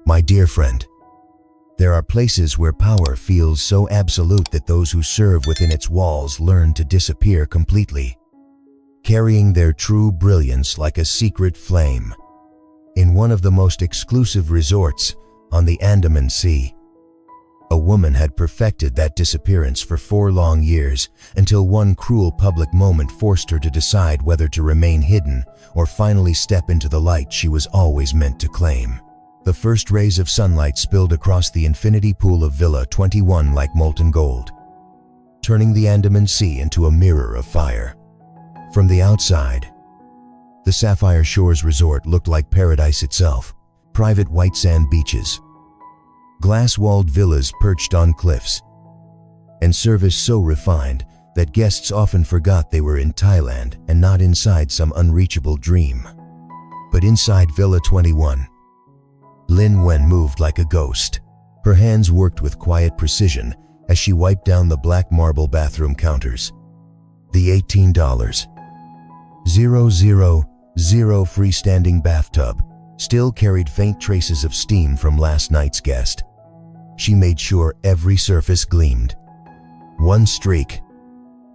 My dear friend, there are places where power feels so absolute that those who serve within its walls learn to disappear completely, carrying their true brilliance like a secret flame. In one of the most exclusive resorts on the Andaman Sea, a woman had perfected that disappearance for 4 long years until one cruel public moment forced her to decide whether to remain hidden or finally step into the light she was always meant to claim. The first rays of sunlight spilled across the infinity pool of Villa 21 like molten gold, turning the Andaman Sea into a mirror of fire. From the outside, the Sapphire Shores Resort looked like paradise itself. Private white sand beaches, glass-walled villas perched on cliffs, and service so refined that guests often forgot they were in Thailand and not inside some unreachable dream. But inside Villa 21, Linh Nguyen moved like a ghost. Her hands worked with quiet precision as she wiped down the black marble bathroom counters. The $18,000 freestanding bathtub still carried faint traces of steam from last night's guest. She made sure every surface gleamed. One streak,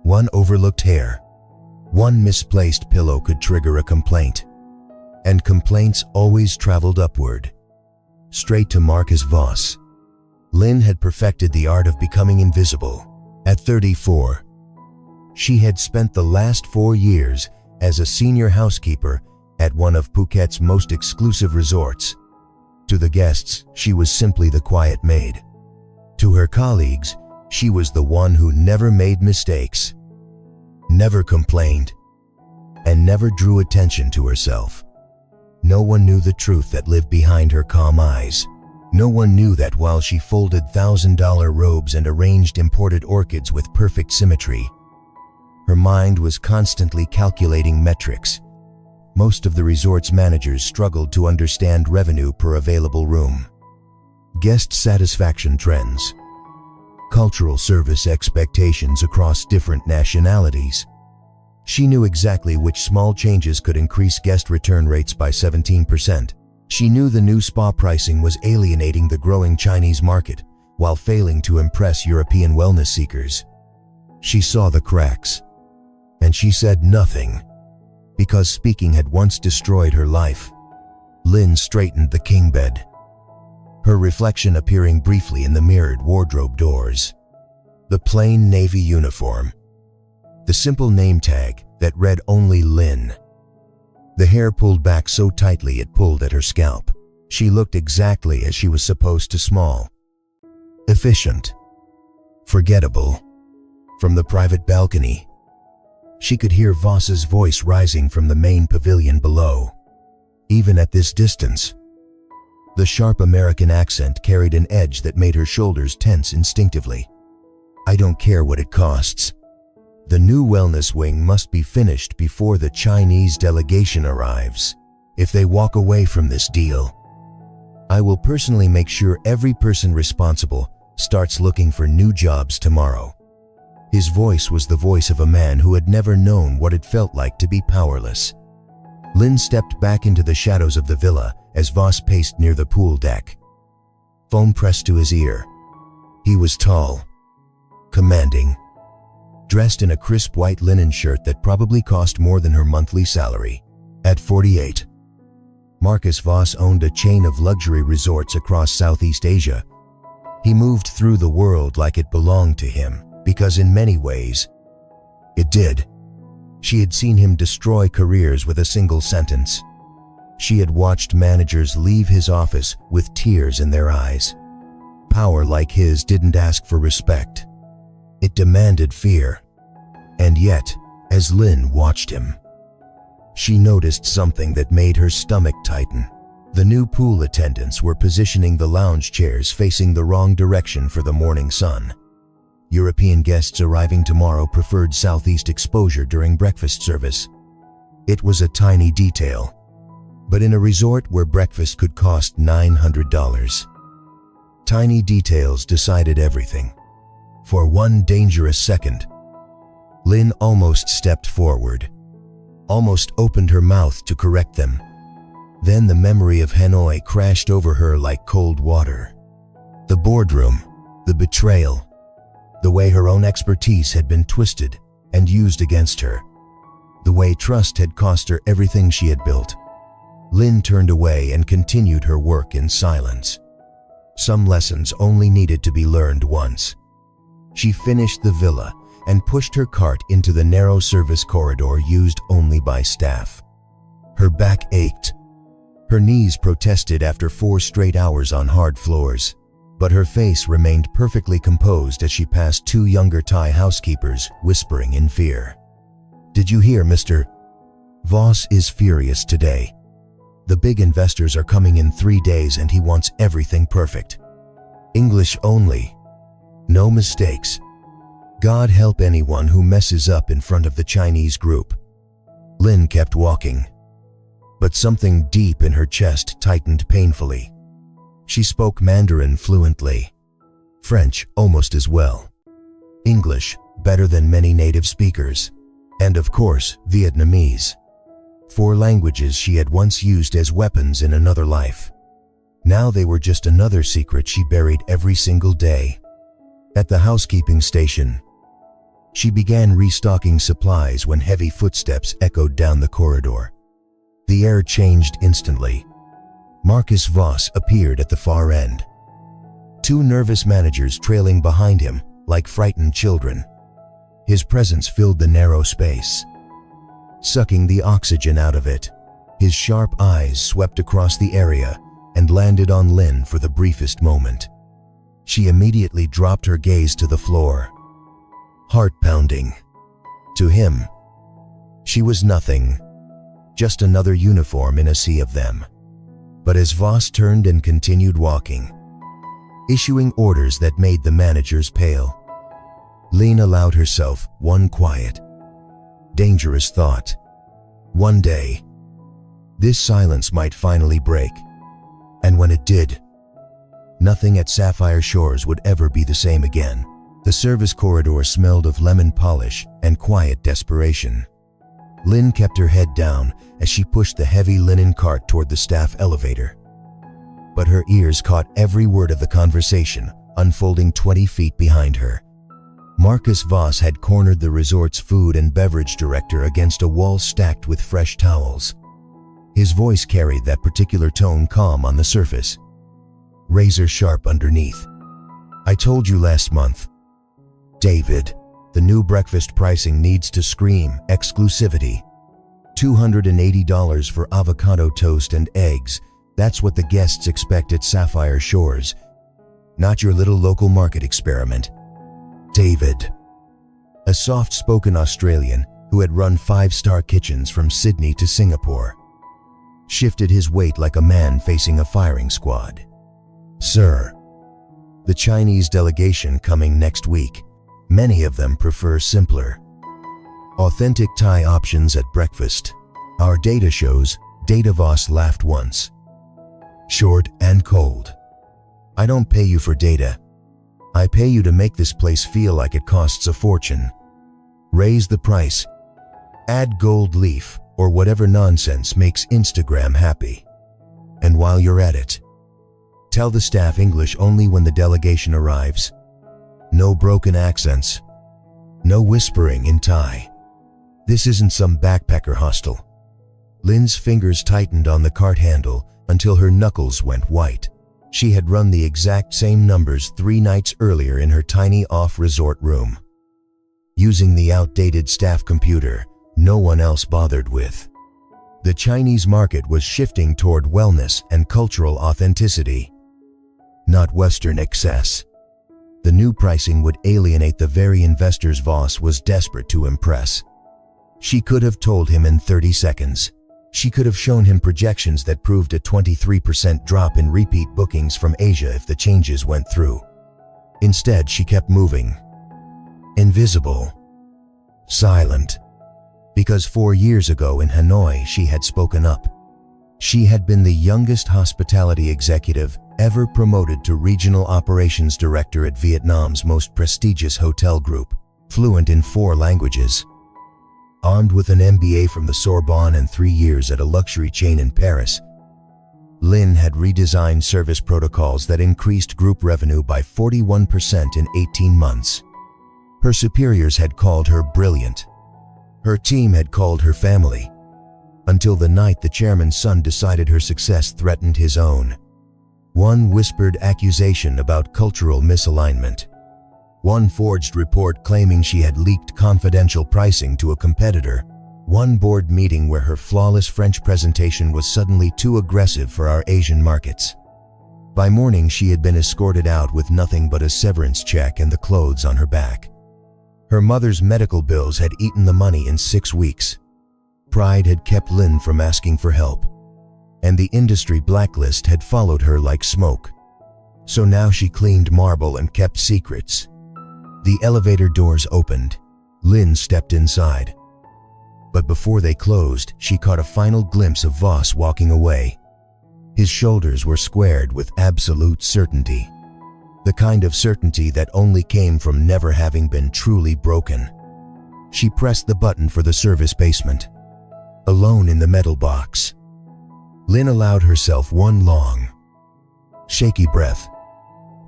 one overlooked hair, one misplaced pillow could trigger a complaint. And complaints always traveled upward, straight to Marcus Voss. Linh had perfected the art of becoming invisible. At 34, she had spent the last 4 years as a senior housekeeper at one of Phuket's most exclusive resorts. To the guests, she was simply the quiet maid. To her colleagues, she was the one who never made mistakes, never complained, and never drew attention to herself. No one knew the truth that lived behind her calm eyes. No one knew that while she folded $1,000 robes and arranged imported orchids with perfect symmetry, her mind was constantly calculating metrics. Most of the resort's managers struggled to understand revenue per available room, guest satisfaction trends, cultural service expectations across different nationalities. She knew exactly which small changes could increase guest return rates by 17%. She knew the new spa pricing was alienating the growing Chinese market while failing to impress European wellness seekers. She saw the cracks, and she said nothing, because speaking had once destroyed her life. Linh straightened the king bed, her reflection appearing briefly in the mirrored wardrobe doors. The plain navy uniform, the simple name tag that read only Linh. The hair pulled back so tightly it pulled at her scalp. She looked exactly as she was supposed to: small, efficient, forgettable. From the private balcony, she could hear Voss's voice rising from the main pavilion below. Even at this distance, the sharp American accent carried an edge that made her shoulders tense instinctively. I don't care what it costs. The new wellness wing must be finished before the Chinese delegation arrives. If they walk away from this deal, I will personally make sure every person responsible starts looking for new jobs tomorrow. His voice was the voice of a man who had never known what it felt like to be powerless. Linh stepped back into the shadows of the villa as Voss paced near the pool deck, phone pressed to his ear. He was tall, commanding, dressed in a crisp white linen shirt that probably cost more than her monthly salary. At 48, Marcus Voss owned a chain of luxury resorts across Southeast Asia. He moved through the world like it belonged to him, because in many ways, it did. She had seen him destroy careers with a single sentence. She had watched managers leave his office with tears in their eyes. Power like his didn't ask for respect. It demanded fear. And yet, as Linh watched him, she noticed something that made her stomach tighten. The new pool attendants were positioning the lounge chairs facing the wrong direction for the morning sun. European guests arriving tomorrow preferred southeast exposure during breakfast service. It was a tiny detail, but in a resort where breakfast could cost $900, tiny details decided everything. For one dangerous second, Linh almost stepped forward, almost opened her mouth to correct them. Then the memory of Hanoi crashed over her like cold water. The boardroom, the betrayal, the way her own expertise had been twisted and used against her, the way trust had cost her everything she had built. Linh turned away and continued her work in silence. Some lessons only needed to be learned once. She finished the villa and pushed her cart into the narrow service corridor used only by staff. Her back ached. Her knees protested after 4 straight hours on hard floors, but her face remained perfectly composed as she passed 2 younger Thai housekeepers, whispering in fear. "Did you hear, Mr. Voss is furious today. The big investors are coming in 3 days and he wants everything perfect. English only. No mistakes. God help anyone who messes up in front of the Chinese group." Linh kept walking, but something deep in her chest tightened painfully. She spoke Mandarin fluently, French almost as well, English better than many native speakers, and of course Vietnamese. 4 languages she had once used as weapons in another life. Now they were just another secret she buried every single day. At the housekeeping station, she began restocking supplies when heavy footsteps echoed down the corridor. The air changed instantly. Marcus Voss appeared at the far end. 2 nervous managers trailing behind him like frightened children. His presence filled the narrow space, sucking the oxygen out of it. His sharp eyes swept across the area and landed on Linh for the briefest moment. She immediately dropped her gaze to the floor, heart pounding. To him, she was nothing, just another uniform in a sea of them. But as Voss turned and continued walking, issuing orders that made the managers pale, Linh allowed herself one quiet, dangerous thought. One day, this silence might finally break. And when it did, nothing at Sapphire Shores would ever be the same again. The service corridor smelled of lemon polish and quiet desperation. Linh kept her head down as she pushed the heavy linen cart toward the staff elevator. But her ears caught every word of the conversation, unfolding 20 feet behind her. Marcus Voss had cornered the resort's food and beverage director against a wall stacked with fresh towels. His voice carried that particular tone, calm on the surface, razor sharp underneath. "I told you last month, David, the new breakfast pricing needs to scream exclusivity. $280 for avocado toast and eggs. That's what the guests expect at Sapphire Shores, not your little local market experiment." David, a soft-spoken Australian who had run 5-star kitchens from Sydney to Singapore, shifted his weight like a man facing a firing squad. "Sir, the Chinese delegation coming next week. Many of them prefer simpler, authentic Thai options at breakfast. Our data shows," Voss laughed once, short and cold. "I don't pay you for data. I pay you to make this place feel like it costs a fortune. Raise the price, add gold leaf, or whatever nonsense makes Instagram happy. And while you're at it, tell the staff English only when the delegation arrives. No broken accents. No whispering in Thai. This isn't some backpacker hostel." Linh's fingers tightened on the cart handle until her knuckles went white. She had run the exact same numbers 3 nights earlier in her tiny off-resort room, using the outdated staff computer no one else bothered with. The Chinese market was shifting toward wellness and cultural authenticity, not Western excess. The new pricing would alienate the very investors Voss was desperate to impress. She could have told him in 30 seconds. She could have shown him projections that proved a 23% drop in repeat bookings from Asia if the changes went through. Instead, she kept moving. Invisible. Silent. Because 4 years ago in Hanoi, she had spoken up. She had been the youngest hospitality executive ever promoted to regional operations director at Vietnam's most prestigious hotel group, fluent in 4 languages. Armed with an MBA from the Sorbonne and 3 years at a luxury chain in Paris, Lin had redesigned service protocols that increased group revenue by 41% in 18 months. Her superiors had called her brilliant. Her team had called her family. Until the night the chairman's son decided her success threatened his own. One whispered accusation about cultural misalignment. One forged report claiming she had leaked confidential pricing to a competitor. One board meeting where her flawless French presentation was suddenly too aggressive for our Asian markets. By morning, she had been escorted out with nothing but a severance check and the clothes on her back. Her mother's medical bills had eaten the money in 6 weeks. Pride had kept Lin from asking for help, and the industry blacklist had followed her like smoke. So now she cleaned marble and kept secrets. The elevator doors opened. Lin stepped inside. But before they closed, she caught a final glimpse of Voss walking away. His shoulders were squared with absolute certainty. The kind of certainty that only came from never having been truly broken. She pressed the button for the service basement. Alone in the metal box, Lin allowed herself one long, shaky breath.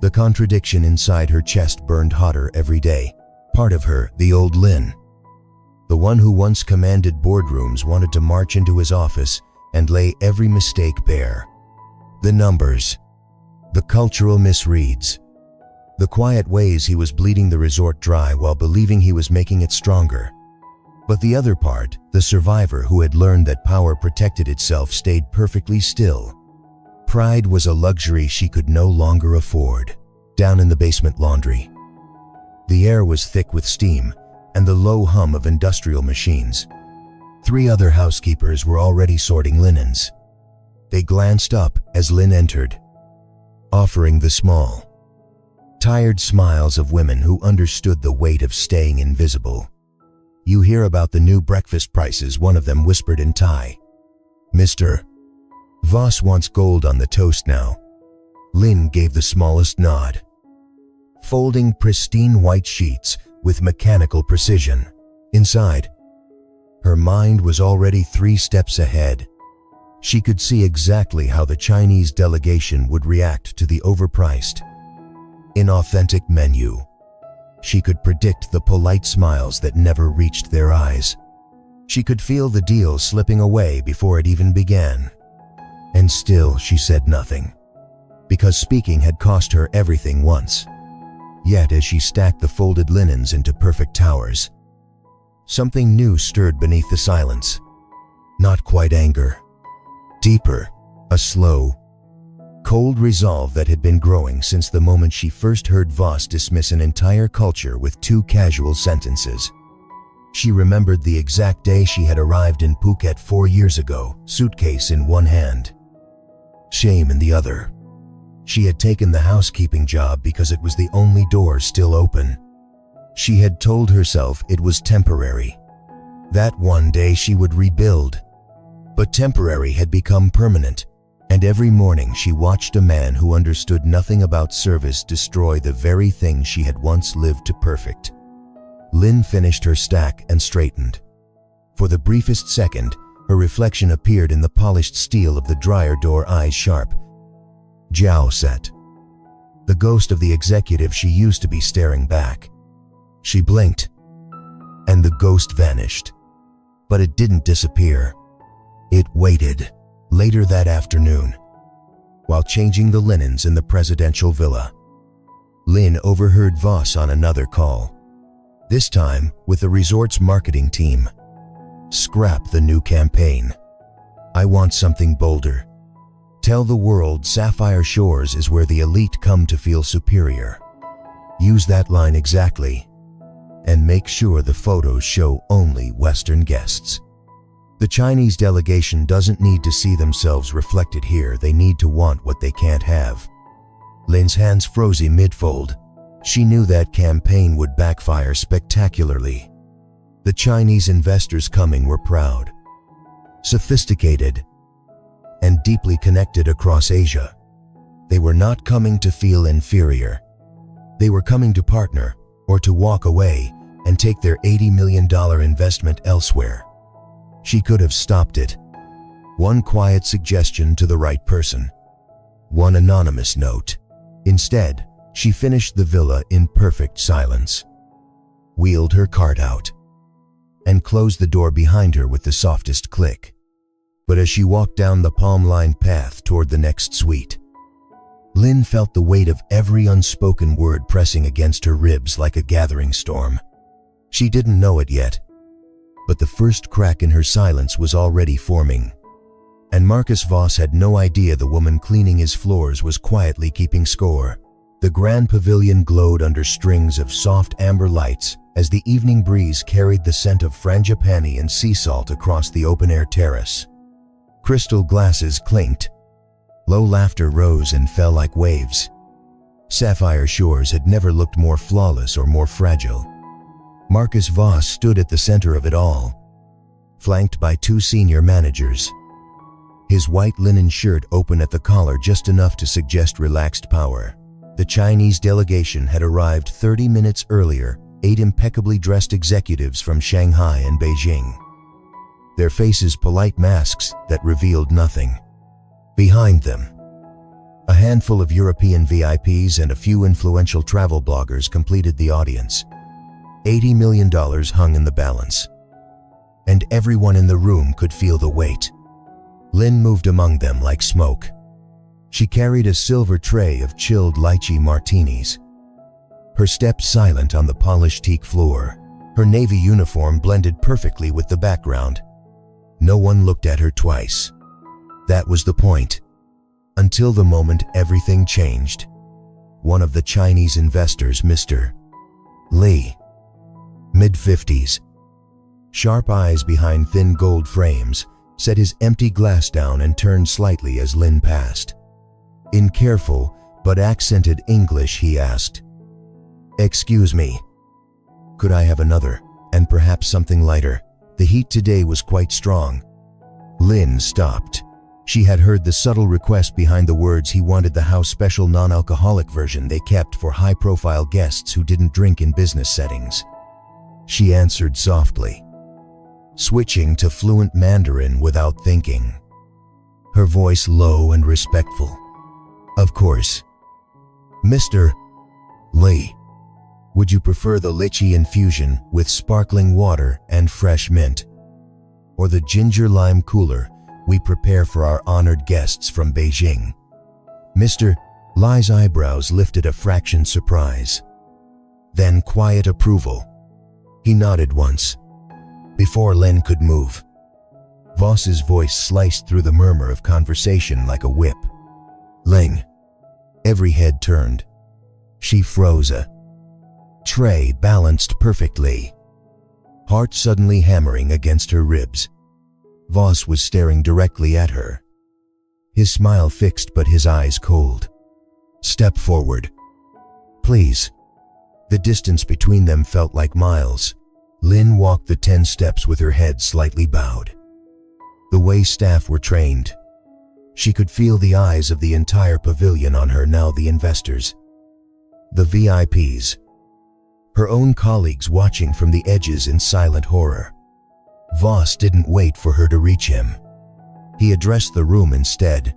The contradiction inside her chest burned hotter every day. Part of her, the old Lin, the one who once commanded boardrooms, wanted to march into his office and lay every mistake bare. The numbers, the cultural misreads, the quiet ways he was bleeding the resort dry while believing he was making it stronger. But the other part, the survivor who had learned that power protected itself, stayed perfectly still. Pride was a luxury she could no longer afford. Down in the basement laundry, the air was thick with steam and the low hum of industrial machines. 3 other housekeepers were already sorting linens. They glanced up as Lin entered, offering the small, tired smiles of women who understood the weight of staying invisible. "You hear about the new breakfast prices," one of them whispered in Thai. "Mr. Voss wants gold on the toast now." Lin gave the smallest nod, folding pristine white sheets with mechanical precision. Inside, her mind was already 3 steps ahead. She could see exactly how the Chinese delegation would react to the overpriced, inauthentic menu. She could predict the polite smiles that never reached their eyes. She could feel the deal slipping away before it even began. And still she said nothing, because speaking had cost her everything once. Yet as she stacked the folded linens into perfect towers, something new stirred beneath the silence. Not quite anger. Deeper, a slow, cold resolve that had been growing since the moment she first heard Voss dismiss an entire culture with 2 casual sentences. She remembered the exact day she had arrived in Phuket 4 years ago, suitcase in one hand, shame in the other. She had taken the housekeeping job because it was the only door still open. She had told herself it was temporary, that one day she would rebuild. But temporary had become permanent, and every morning she watched a man who understood nothing about service destroy the very thing she had once lived to perfect. Lin finished her stack and straightened. For the briefest second, her reflection appeared in the polished steel of the dryer door, eyes sharp. Jiao set. The ghost of the executive she used to be staring back. She blinked, and the ghost vanished. But it didn't disappear. It waited. Later that afternoon, while changing the linens in the presidential villa, Lin overheard Voss on another call, this time with the resort's marketing team. "Scrap the new campaign. I want something bolder. Tell the world Sapphire Shores is where the elite come to feel superior. Use that line exactly, and make sure the photos show only Western guests. The Chinese delegation doesn't need to see themselves reflected here, they need to want what they can't have." Lin's hands froze mid-fold. She knew that campaign would backfire spectacularly. The Chinese investors coming were proud, sophisticated, and deeply connected across Asia. They were not coming to feel inferior. They were coming to partner, or to walk away and take their $80 million investment elsewhere. She could have stopped it, One quiet suggestion to the right person. One anonymous note. Instead, she finished the villa in perfect silence, wheeled her cart out, and closed the door behind her with the softest click. But as she walked down the palm-lined path toward the next suite, Linh felt the weight of every unspoken word pressing against her ribs like a gathering storm. She didn't know it yet, but the first crack in her silence was already forming. And Marcus Voss had no idea the woman cleaning his floors was quietly keeping score. The grand pavilion glowed under strings of soft amber lights as the evening breeze carried the scent of frangipani and sea salt across the open-air terrace. Crystal glasses clinked. Low laughter rose and fell like waves. Sapphire Shores had never looked more flawless or more fragile. Marcus Voss stood at the center of it all, flanked by two senior managers. His white linen shirt open at the collar just enough to suggest relaxed power. The Chinese delegation had arrived 30 minutes earlier, 8 impeccably dressed executives from Shanghai and Beijing, their faces polite masks that revealed nothing. Behind them, a handful of European VIPs and a few influential travel bloggers completed the audience. $80 million hung in the balance, and everyone in the room could feel the weight. Linh moved among them like smoke. She carried a silver tray of chilled lychee martinis, her steps silent on the polished teak floor. Her navy uniform blended perfectly with the background. No one looked at her twice. That was the point. Until the moment everything changed. One of the Chinese investors, Mr. Li, mid-50s, sharp eyes behind thin gold frames, set his empty glass down and turned slightly as Linh passed. In careful but accented English he asked, "Excuse me, could I have another, and perhaps something lighter? The heat today was quite strong." Linh stopped. She had heard the subtle request behind the words. He wanted the house special non-alcoholic version they kept for high-profile guests who didn't drink in business settings. She answered softly, switching to fluent Mandarin without thinking, her voice low and respectful. "Of course. Mr. Li, would you prefer the lychee infusion with sparkling water and fresh mint, or the ginger lime cooler we prepare for our honored guests from Beijing?" Mr. Li's eyebrows lifted a fraction surprise, then quiet approval. He nodded once, before Linh could move. Voss's voice sliced through the murmur of conversation like a whip. "Linh." Every head turned. She froze, a tray balanced perfectly, heart suddenly hammering against her ribs. Voss was staring directly at her, his smile fixed but his eyes cold. "Step forward, please." The distance between them felt like miles. Linh walked the 10 steps with her head slightly bowed. The way staff were trained. She could feel the eyes of the entire pavilion on her now, the investors, the VIPs, her own colleagues watching from the edges in silent horror. Voss didn't wait for her to reach him. He addressed the room instead,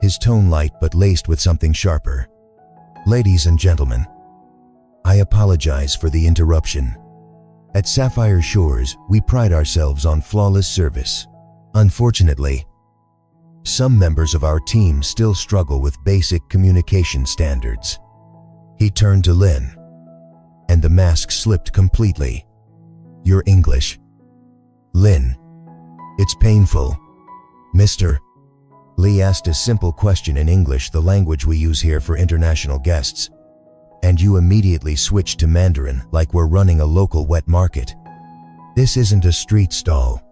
his tone light but laced with something sharper. "Ladies and gentlemen, I apologize for the interruption. At Sapphire Shores, we pride ourselves on flawless service. Unfortunately, some members of our team still struggle with basic communication standards." He turned to Linh, and the mask slipped completely. "Your English, Linh. It's painful." Mr. Li asked a simple question in English, the language we use here for international guests, and you immediately switched to Mandarin like we're running a local wet market. "This isn't a street stall.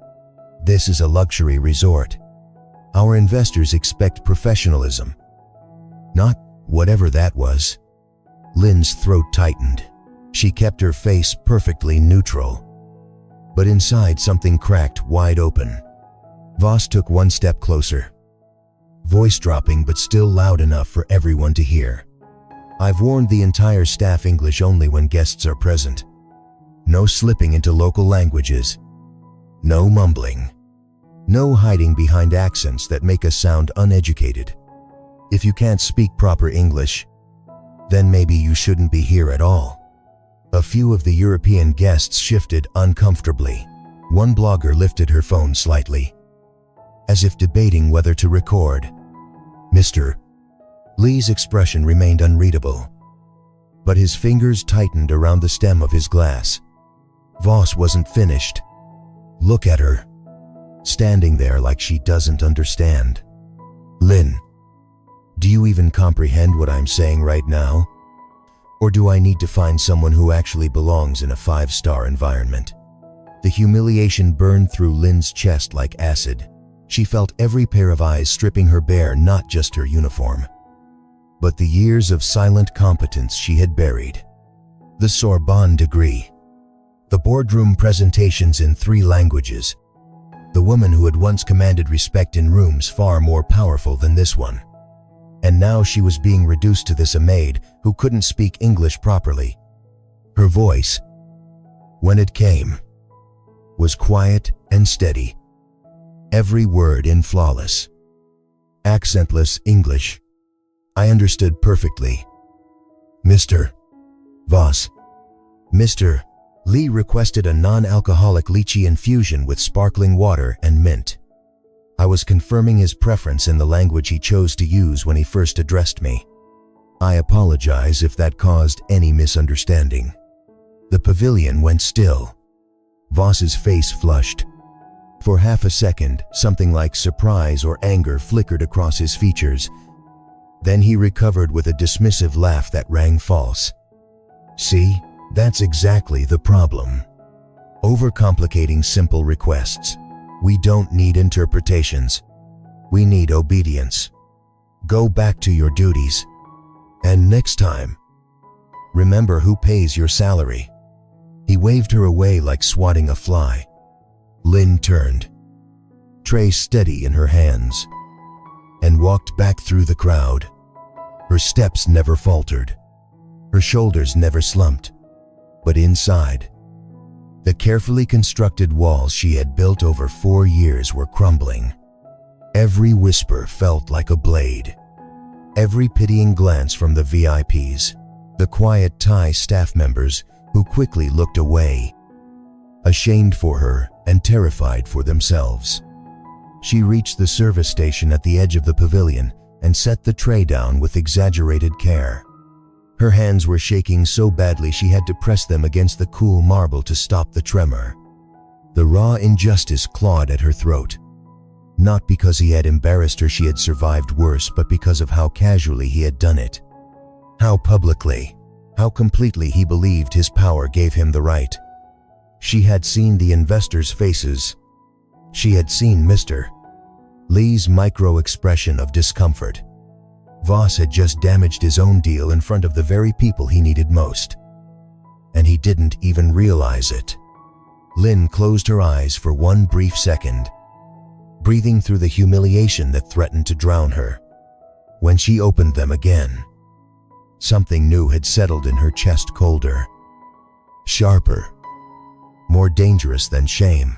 This is a luxury resort. Our investors expect professionalism, not whatever that was." Lin's throat tightened. She kept her face perfectly neutral, but inside something cracked wide open. Voss took one step closer, voice dropping but still loud enough for everyone to hear. "I've warned the entire staff English only when guests are present. No slipping into local languages. No mumbling. No hiding behind accents that make us sound uneducated. If you can't speak proper English, then maybe you shouldn't be here at all. A few of the European guests shifted uncomfortably. One blogger lifted her phone slightly, as if debating whether to record. Mr. Lee's expression remained unreadable, but his fingers tightened around the stem of his glass. Voss wasn't finished. Look at her, standing there like she doesn't understand. Lynn, do you even comprehend what I'm saying right now? Or do I need to find someone who actually belongs in a 5-star environment? The humiliation burned through Lynn's chest like acid. She felt every pair of eyes stripping her bare, not just her uniform, but the years of silent competence she had buried. The Sorbonne degree, the boardroom presentations in 3 languages, the woman who had once commanded respect in rooms far more powerful than this one. And now she was being reduced to this maid who couldn't speak English properly. Her voice, when it came, was quiet and steady, every word in flawless, accentless English. I understood perfectly. Mr. Voss. Mr. Lee requested a non-alcoholic lychee infusion with sparkling water and mint. I was confirming his preference in the language he chose to use when he first addressed me. I apologize if that caused any misunderstanding. The pavilion went still. Voss's face flushed. For half a second, something like surprise or anger flickered across his features. Then he recovered with a dismissive laugh that rang false. See, that's exactly the problem. Overcomplicating simple requests. We don't need interpretations. We need obedience. Go back to your duties. And next time, remember who pays your salary. He waved her away like swatting a fly. Lynn turned, tray steady in her hands, and walked back through the crowd. Her steps never faltered. Her shoulders never slumped. But inside, the carefully constructed walls she had built over 4 years were crumbling. Every whisper felt like a blade. Every pitying glance from the VIPs, the quiet Thai staff members who quickly looked away, ashamed for her and terrified for themselves. She reached the service station at the edge of the pavilion and set the tray down with exaggerated care. Her hands were shaking so badly she had to press them against the cool marble to stop the tremor. The raw injustice clawed at her throat. Not because he had embarrassed her she had survived worse, but because of how casually he had done it. How publicly, how completely he believed his power gave him the right. She had seen the investors' faces. She had seen Mr. Lee's micro-expression of discomfort. Voss had just damaged his own deal in front of the very people he needed most. And he didn't even realize it. Lynn closed her eyes for one brief second, breathing through the humiliation that threatened to drown her. When she opened them again, something new had settled in her chest, colder, sharper, more dangerous than shame.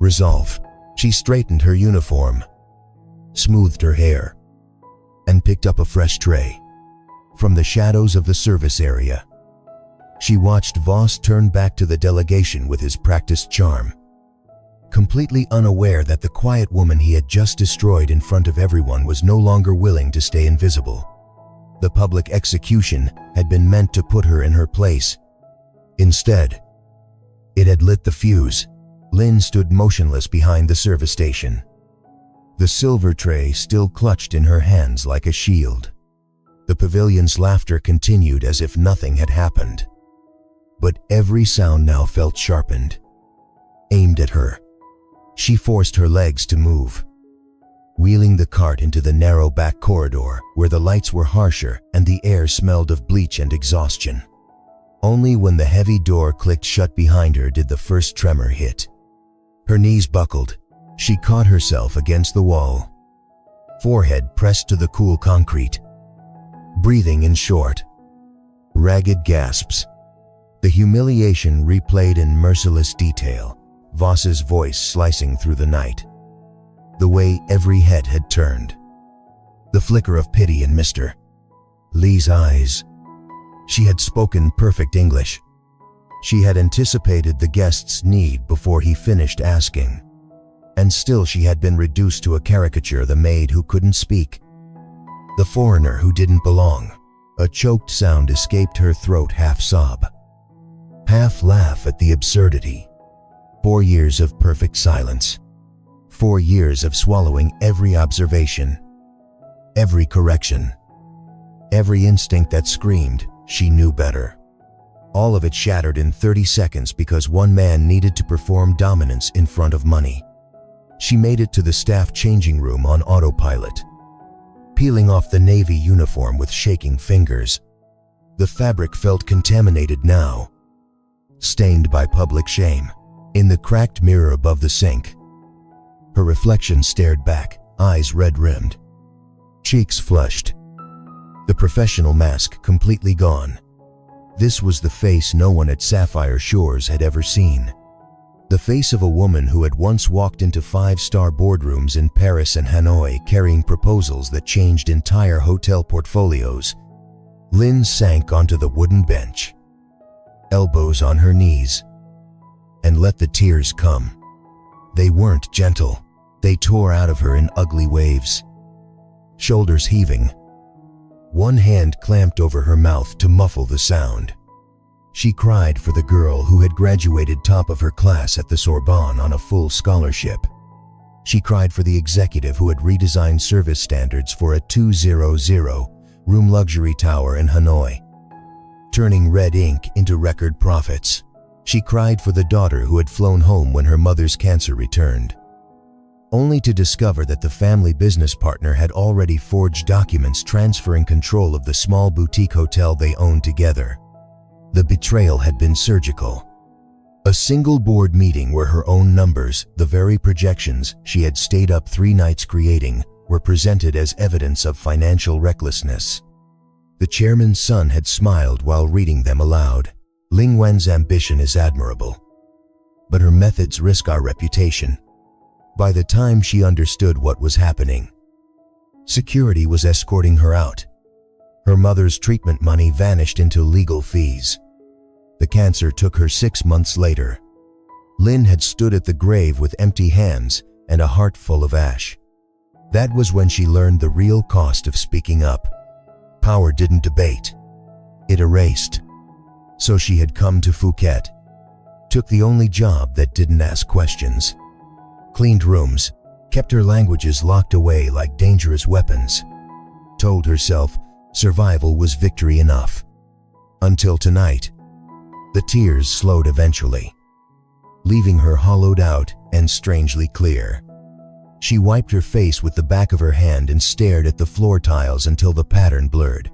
Resolve. She straightened her uniform, smoothed her hair, and picked up a fresh tray. From the shadows of the service area, she watched Voss turn back to the delegation with his practiced charm, completely unaware that the quiet woman he had just destroyed in front of everyone was no longer willing to stay invisible. The public execution had been meant to put her in her place. Instead, it had lit the fuse. Lynn stood motionless behind the service station, the silver tray still clutched in her hands like a shield. The pavilion's laughter continued as if nothing had happened. But every sound now felt sharpened, aimed at her. She forced her legs to move, wheeling the cart into the narrow back corridor where the lights were harsher and the air smelled of bleach and exhaustion. Only when the heavy door clicked shut behind her did the first tremor hit. Her knees buckled. She caught herself against the wall, forehead pressed to the cool concrete, breathing in short, ragged gasps. The humiliation replayed in merciless detail, Voss's voice slicing through the night. the way every head had turned. The flicker of pity in Mr. Lee's eyes. She had spoken perfect English. She had anticipated the guest's need before he finished asking. And still she had been reduced to a caricature, the maid who couldn't speak, the foreigner who didn't belong. A choked sound escaped her throat, half sob, half laugh at the absurdity. 4 years of perfect silence. 4 years of swallowing every observation, every correction, every instinct that screamed she knew better. All of it shattered in 30 seconds because one man needed to perform dominance in front of money. She made it to the staff changing room on autopilot, peeling off the navy uniform with shaking fingers. The fabric felt contaminated now, stained by public shame. In the cracked mirror above the sink, her reflection stared back, eyes red-rimmed, cheeks flushed, the professional mask completely gone. This was the face no one at Sapphire Shores had ever seen. The face of a woman who had once walked into 5-star boardrooms in Paris and Hanoi carrying proposals that changed entire hotel portfolios. Lynn sank onto the wooden bench, elbows on her knees, and let the tears come. They weren't gentle. They tore out of her in ugly waves, shoulders heaving, one hand clamped over her mouth to muffle the sound. She cried for the girl who had graduated top of her class at the Sorbonne on a full scholarship. She cried for the executive who had redesigned service standards for a 200-room luxury tower in Hanoi, turning red ink into record profits. She cried for the daughter who had flown home when her mother's cancer returned, only to discover that the family business partner had already forged documents transferring control of the small boutique hotel they owned together. The betrayal had been surgical. A single board meeting where her own numbers, the very projections she had stayed up 3 nights creating, were presented as evidence of financial recklessness. The chairman's son had smiled while reading them aloud. Linh Nguyen's ambition is admirable, but her methods risk our reputation. By the time she understood what was happening, security was escorting her out. Her mother's treatment money vanished into legal fees. The cancer took her 6 months later. Lynn had stood at the grave with empty hands and a heart full of ash. That was when she learned the real cost of speaking up. Power didn't debate, it erased. So she had come to Phuket, took the only job that didn't ask questions, cleaned rooms, kept her languages locked away like dangerous weapons, told herself survival was victory enough. Until tonight, the tears slowed eventually, leaving her hollowed out and strangely clear. She wiped her face with the back of her hand and stared at the floor tiles until the pattern blurred.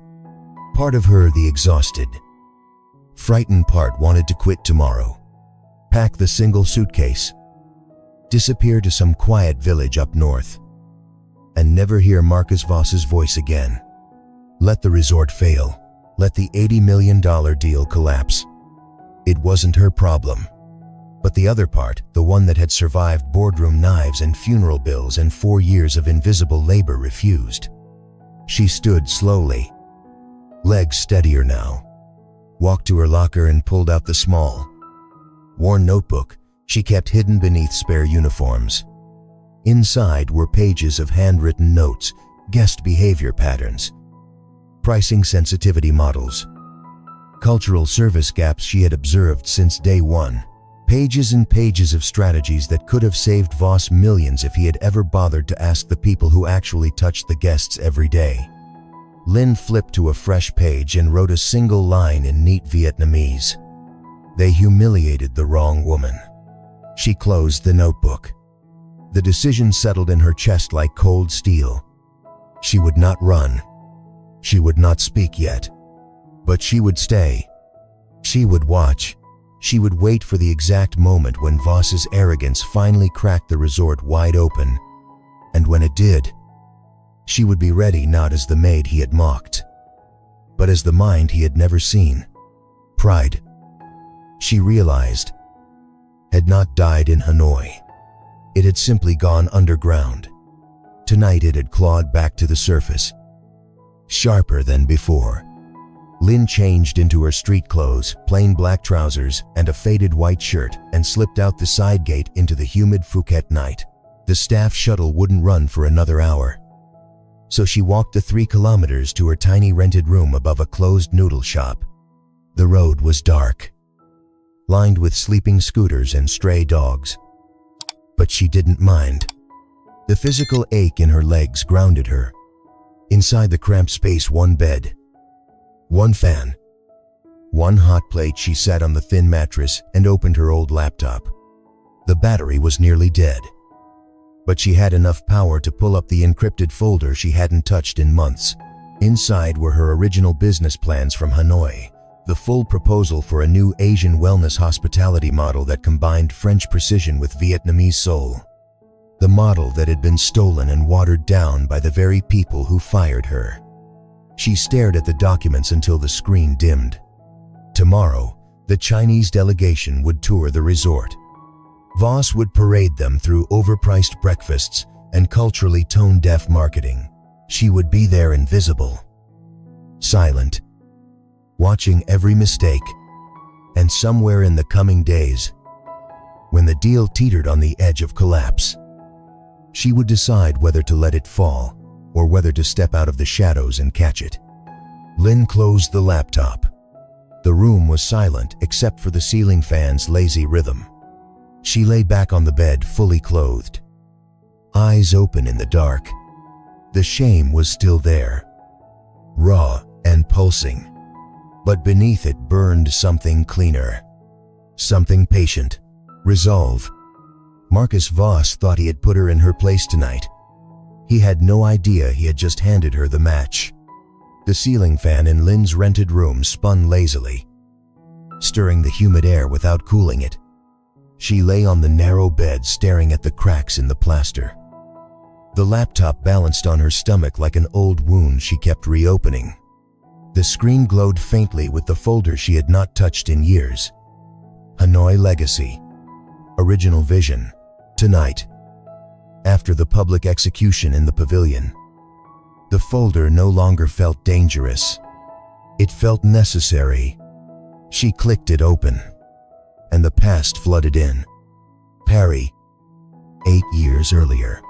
Part of her, the exhausted, frightened part, wanted to quit tomorrow, pack the single suitcase, disappear to some quiet village up north, and never hear Marcus Voss's voice again. Let the resort fail. Let the $80 million deal collapse. It wasn't her problem. But the other part, the one that had survived boardroom knives and funeral bills and 4 years of invisible labor, refused. She stood slowly, legs steadier now, walked to her locker and pulled out the small, worn notebook she kept hidden beneath spare uniforms. Inside were pages of handwritten notes, guest behavior patterns, pricing sensitivity models, cultural service gaps she had observed since day one, pages and pages of strategies that could have saved Voss millions if he had ever bothered to ask the people who actually touched the guests every day. Lynn flipped to a fresh page and wrote a single line in neat Vietnamese. They humiliated the wrong woman. She closed the notebook. The decision settled in her chest like cold steel. She would not run. She would not speak yet. But she would stay. She would watch. She would wait for the exact moment when Voss's arrogance finally cracked the resort wide open. And when it did, she would be ready, not as the maid he had mocked, but as the mind he had never seen. Pride, she realized, had not died in Hanoi. It had simply gone underground. Tonight it had clawed back to the surface, sharper than before. Linh changed into her street clothes, plain black trousers, and a faded white shirt, and slipped out the side gate into the humid Phuket night. The staff shuttle wouldn't run for another hour, so she walked the 3 kilometers to her tiny rented room above a closed noodle shop. The road was dark, lined with sleeping scooters and stray dogs. But she didn't mind. The physical ache in her legs grounded her. Inside the cramped space, one bed, one fan, one hot plate. She sat on the thin mattress and opened her old laptop. The battery was nearly dead, but she had enough power to pull up the encrypted folder she hadn't touched in months. Inside were her original business plans from Hanoi, the full proposal for a new Asian wellness hospitality model that combined French precision with Vietnamese soul. The model that had been stolen and watered down by the very people who fired her. She stared at the documents until the screen dimmed. Tomorrow, the Chinese delegation would tour the resort. Voss would parade them through overpriced breakfasts and culturally tone-deaf marketing. She would be there invisible, silent, watching every mistake. And somewhere in the coming days, when the deal teetered on the edge of collapse, she would decide whether to let it fall or whether to step out of the shadows and catch it. Linh closed the laptop. The room was silent except for the ceiling fan's lazy rhythm. She lay back on the bed, fully clothed, eyes open in the dark. The shame was still there, raw and pulsing, but beneath it burned something cleaner, something patient, resolve. Marcus Voss thought he had put her in her place tonight. He had no idea he had just handed her the match. The ceiling fan in Linh's rented room spun lazily, stirring the humid air without cooling it. She lay on the narrow bed, staring at the cracks in the plaster. The laptop balanced on her stomach like an old wound she kept reopening. The screen glowed faintly with the folder she had not touched in years. Hanoi Legacy. Original Vision. Tonight, after the public execution in the pavilion. The folder no longer felt dangerous. It felt necessary. She clicked it open, and the past flooded in. Paris, 8 years earlier.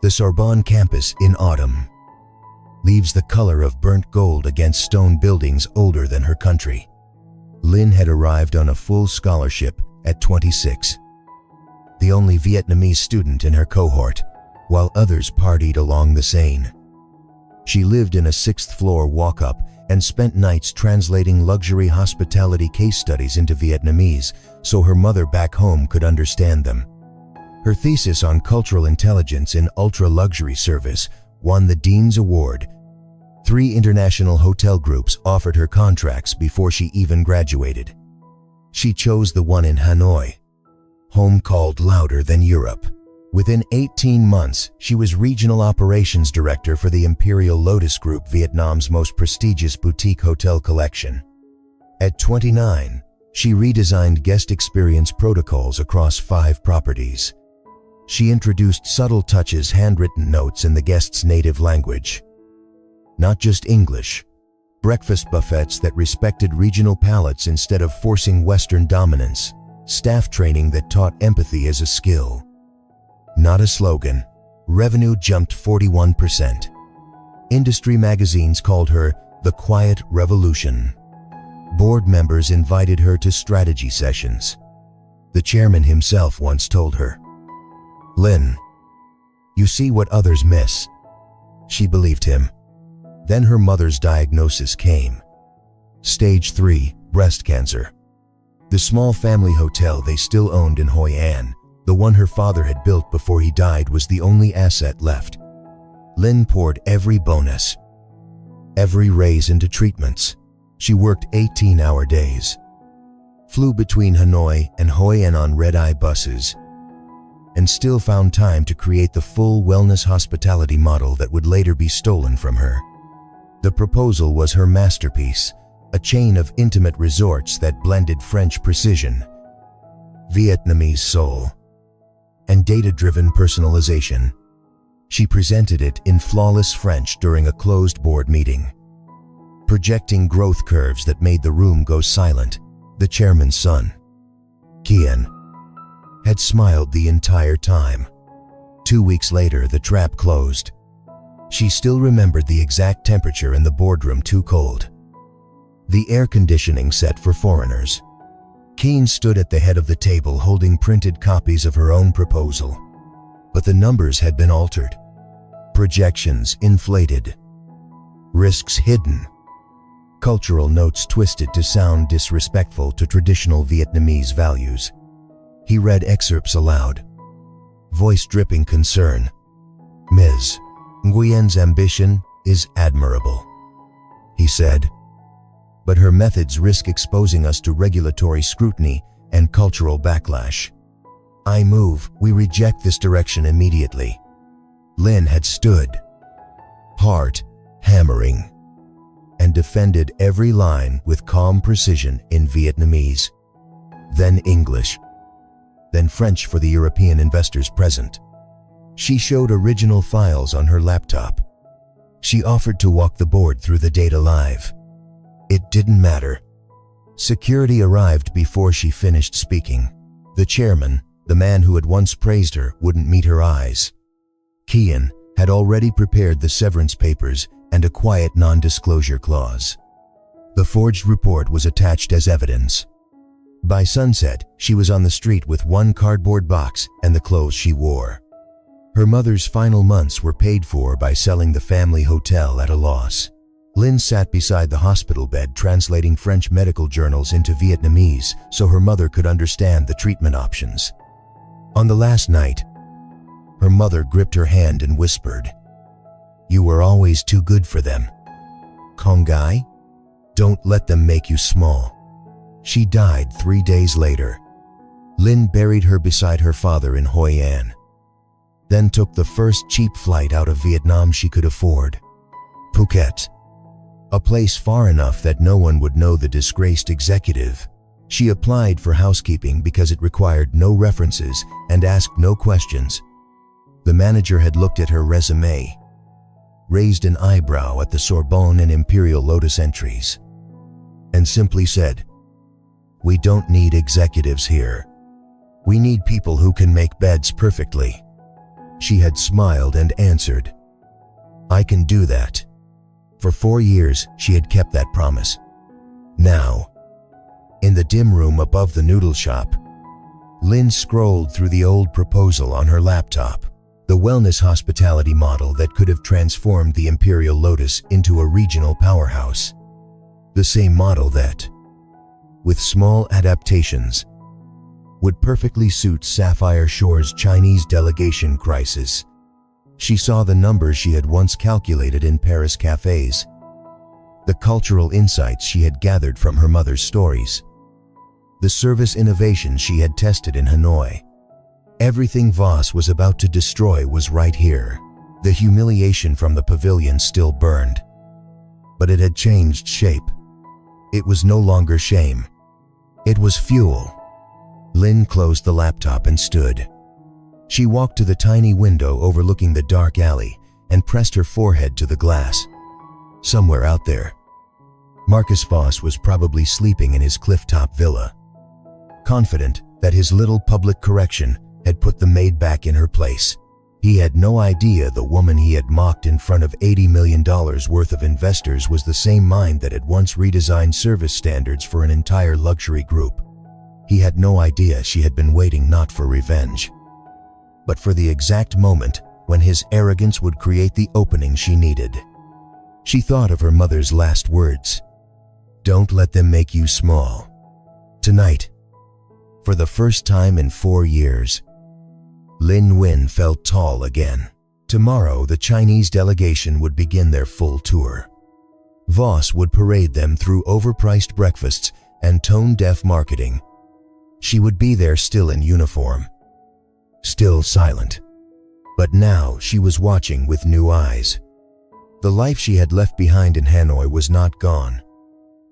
The Sorbonne campus in autumn. Leaves the color of burnt gold against stone buildings older than her country. Linh had arrived on a full scholarship at 26. The only Vietnamese student in her cohort, while others partied along the Seine. She lived in a 6th-floor walk-up and spent nights translating luxury hospitality case studies into Vietnamese so her mother back home could understand them. Her thesis on cultural intelligence in ultra-luxury service won the Dean's Award. 3 international hotel groups offered her contracts before she even graduated. She chose the one in Hanoi. Home called louder than Europe. Within 18 months, she was regional operations director for the Imperial Lotus Group, Vietnam's most prestigious boutique hotel collection. At 29, she redesigned guest experience protocols across 5 properties. She introduced subtle touches, handwritten notes in the guest's native language. Not just English. Breakfast buffets that respected regional palates instead of forcing Western dominance. Staff training that taught empathy as a skill, not a slogan. Revenue jumped 41%. Industry magazines called her the Quiet Revolution. Board members invited her to strategy sessions. The chairman himself once told her, "Linh, you see what others miss." She believed him. Then her mother's diagnosis came. Stage 3, breast cancer. The small family hotel they still owned in Hoi An, the one her father had built before he died, was the only asset left. Linh poured every bonus, every raise into treatments. She worked 18-hour days, flew between Hanoi and Hoi An on red-eye buses, and still found time to create the full wellness hospitality model that would later be stolen from her. The proposal was her masterpiece, a chain of intimate resorts that blended French precision, Vietnamese soul, and data-driven personalization. She presented it in flawless French during a closed board meeting, projecting growth curves that made the room go silent. The chairman's son, Kian, had smiled the entire time. 2 weeks later, the trap closed. She still remembered the exact temperature in the boardroom, too cold. The air conditioning set for foreigners. Keen stood at the head of the table holding printed copies of her own proposal. But the numbers had been altered. Projections inflated. Risks hidden. Cultural notes twisted to sound disrespectful to traditional Vietnamese values. He read excerpts aloud, voice dripping concern. Ms. Nguyen's ambition is admirable, he said, but her methods risk exposing us to regulatory scrutiny and cultural backlash. I move we reject this direction immediately. Lin had stood, heart hammering, and defended every line with calm precision in Vietnamese, then English, then French for the European investors present. She showed original files on her laptop. She offered to walk the board through the data live. It didn't matter. Security arrived before she finished speaking. The chairman, the man who had once praised her, wouldn't meet her eyes. Kian had already prepared the severance papers and a quiet non-disclosure clause. The forged report was attached as evidence. By sunset, she was on the street with one cardboard box and the clothes she wore. Her mother's final months were paid for by selling the family hotel at a loss. Lin sat beside the hospital bed translating French medical journals into Vietnamese so her mother could understand the treatment options. On the last night, her mother gripped her hand and whispered, "You were always too good for them. Kongai, don't let them make you small." She died 3 days later. Lin buried her beside her father in Hoi An, then took the first cheap flight out of Vietnam she could afford. Phuket, a place far enough that no one would know the disgraced executive. She applied for housekeeping because it required no references and asked no questions. The manager had looked at her resume, raised an eyebrow at the Sorbonne and Imperial Lotus entries, and simply said, "We don't need executives here. We need people who can make beds perfectly." She had smiled and answered, "I can do that." For 4 years, she had kept that promise. Now, in the dim room above the noodle shop, Lin scrolled through the old proposal on her laptop. The wellness hospitality model that could have transformed the Imperial Lotus into a regional powerhouse. The same model that, with small adaptations, would perfectly suit Sapphire Shores' Chinese delegation crisis. She saw the numbers she had once calculated in Paris cafes, the cultural insights she had gathered from her mother's stories, the service innovations she had tested in Hanoi. Everything Voss was about to destroy was right here. The humiliation from the pavilion still burned, but it had changed shape. It was no longer shame. It was fuel. Lin closed the laptop and stood. She walked to the tiny window overlooking the dark alley and pressed her forehead to the glass. Somewhere out there, Marcus Voss was probably sleeping in his clifftop villa, confident that his little public correction had put the maid back in her place. He had no idea the woman he had mocked in front of $80 million worth of investors was the same mind that had once redesigned service standards for an entire luxury group. He had no idea she had been waiting not for revenge, but for the exact moment when his arrogance would create the opening she needed. She thought of her mother's last words, "Don't let them make you small." Tonight, for the first time in 4 years, Linh Nguyen felt tall again. Tomorrow, the Chinese delegation would begin their full tour. Voss would parade them through overpriced breakfasts and tone-deaf marketing. She would be there still in uniform, still silent. But now she was watching with new eyes. The life she had left behind in Hanoi was not gone.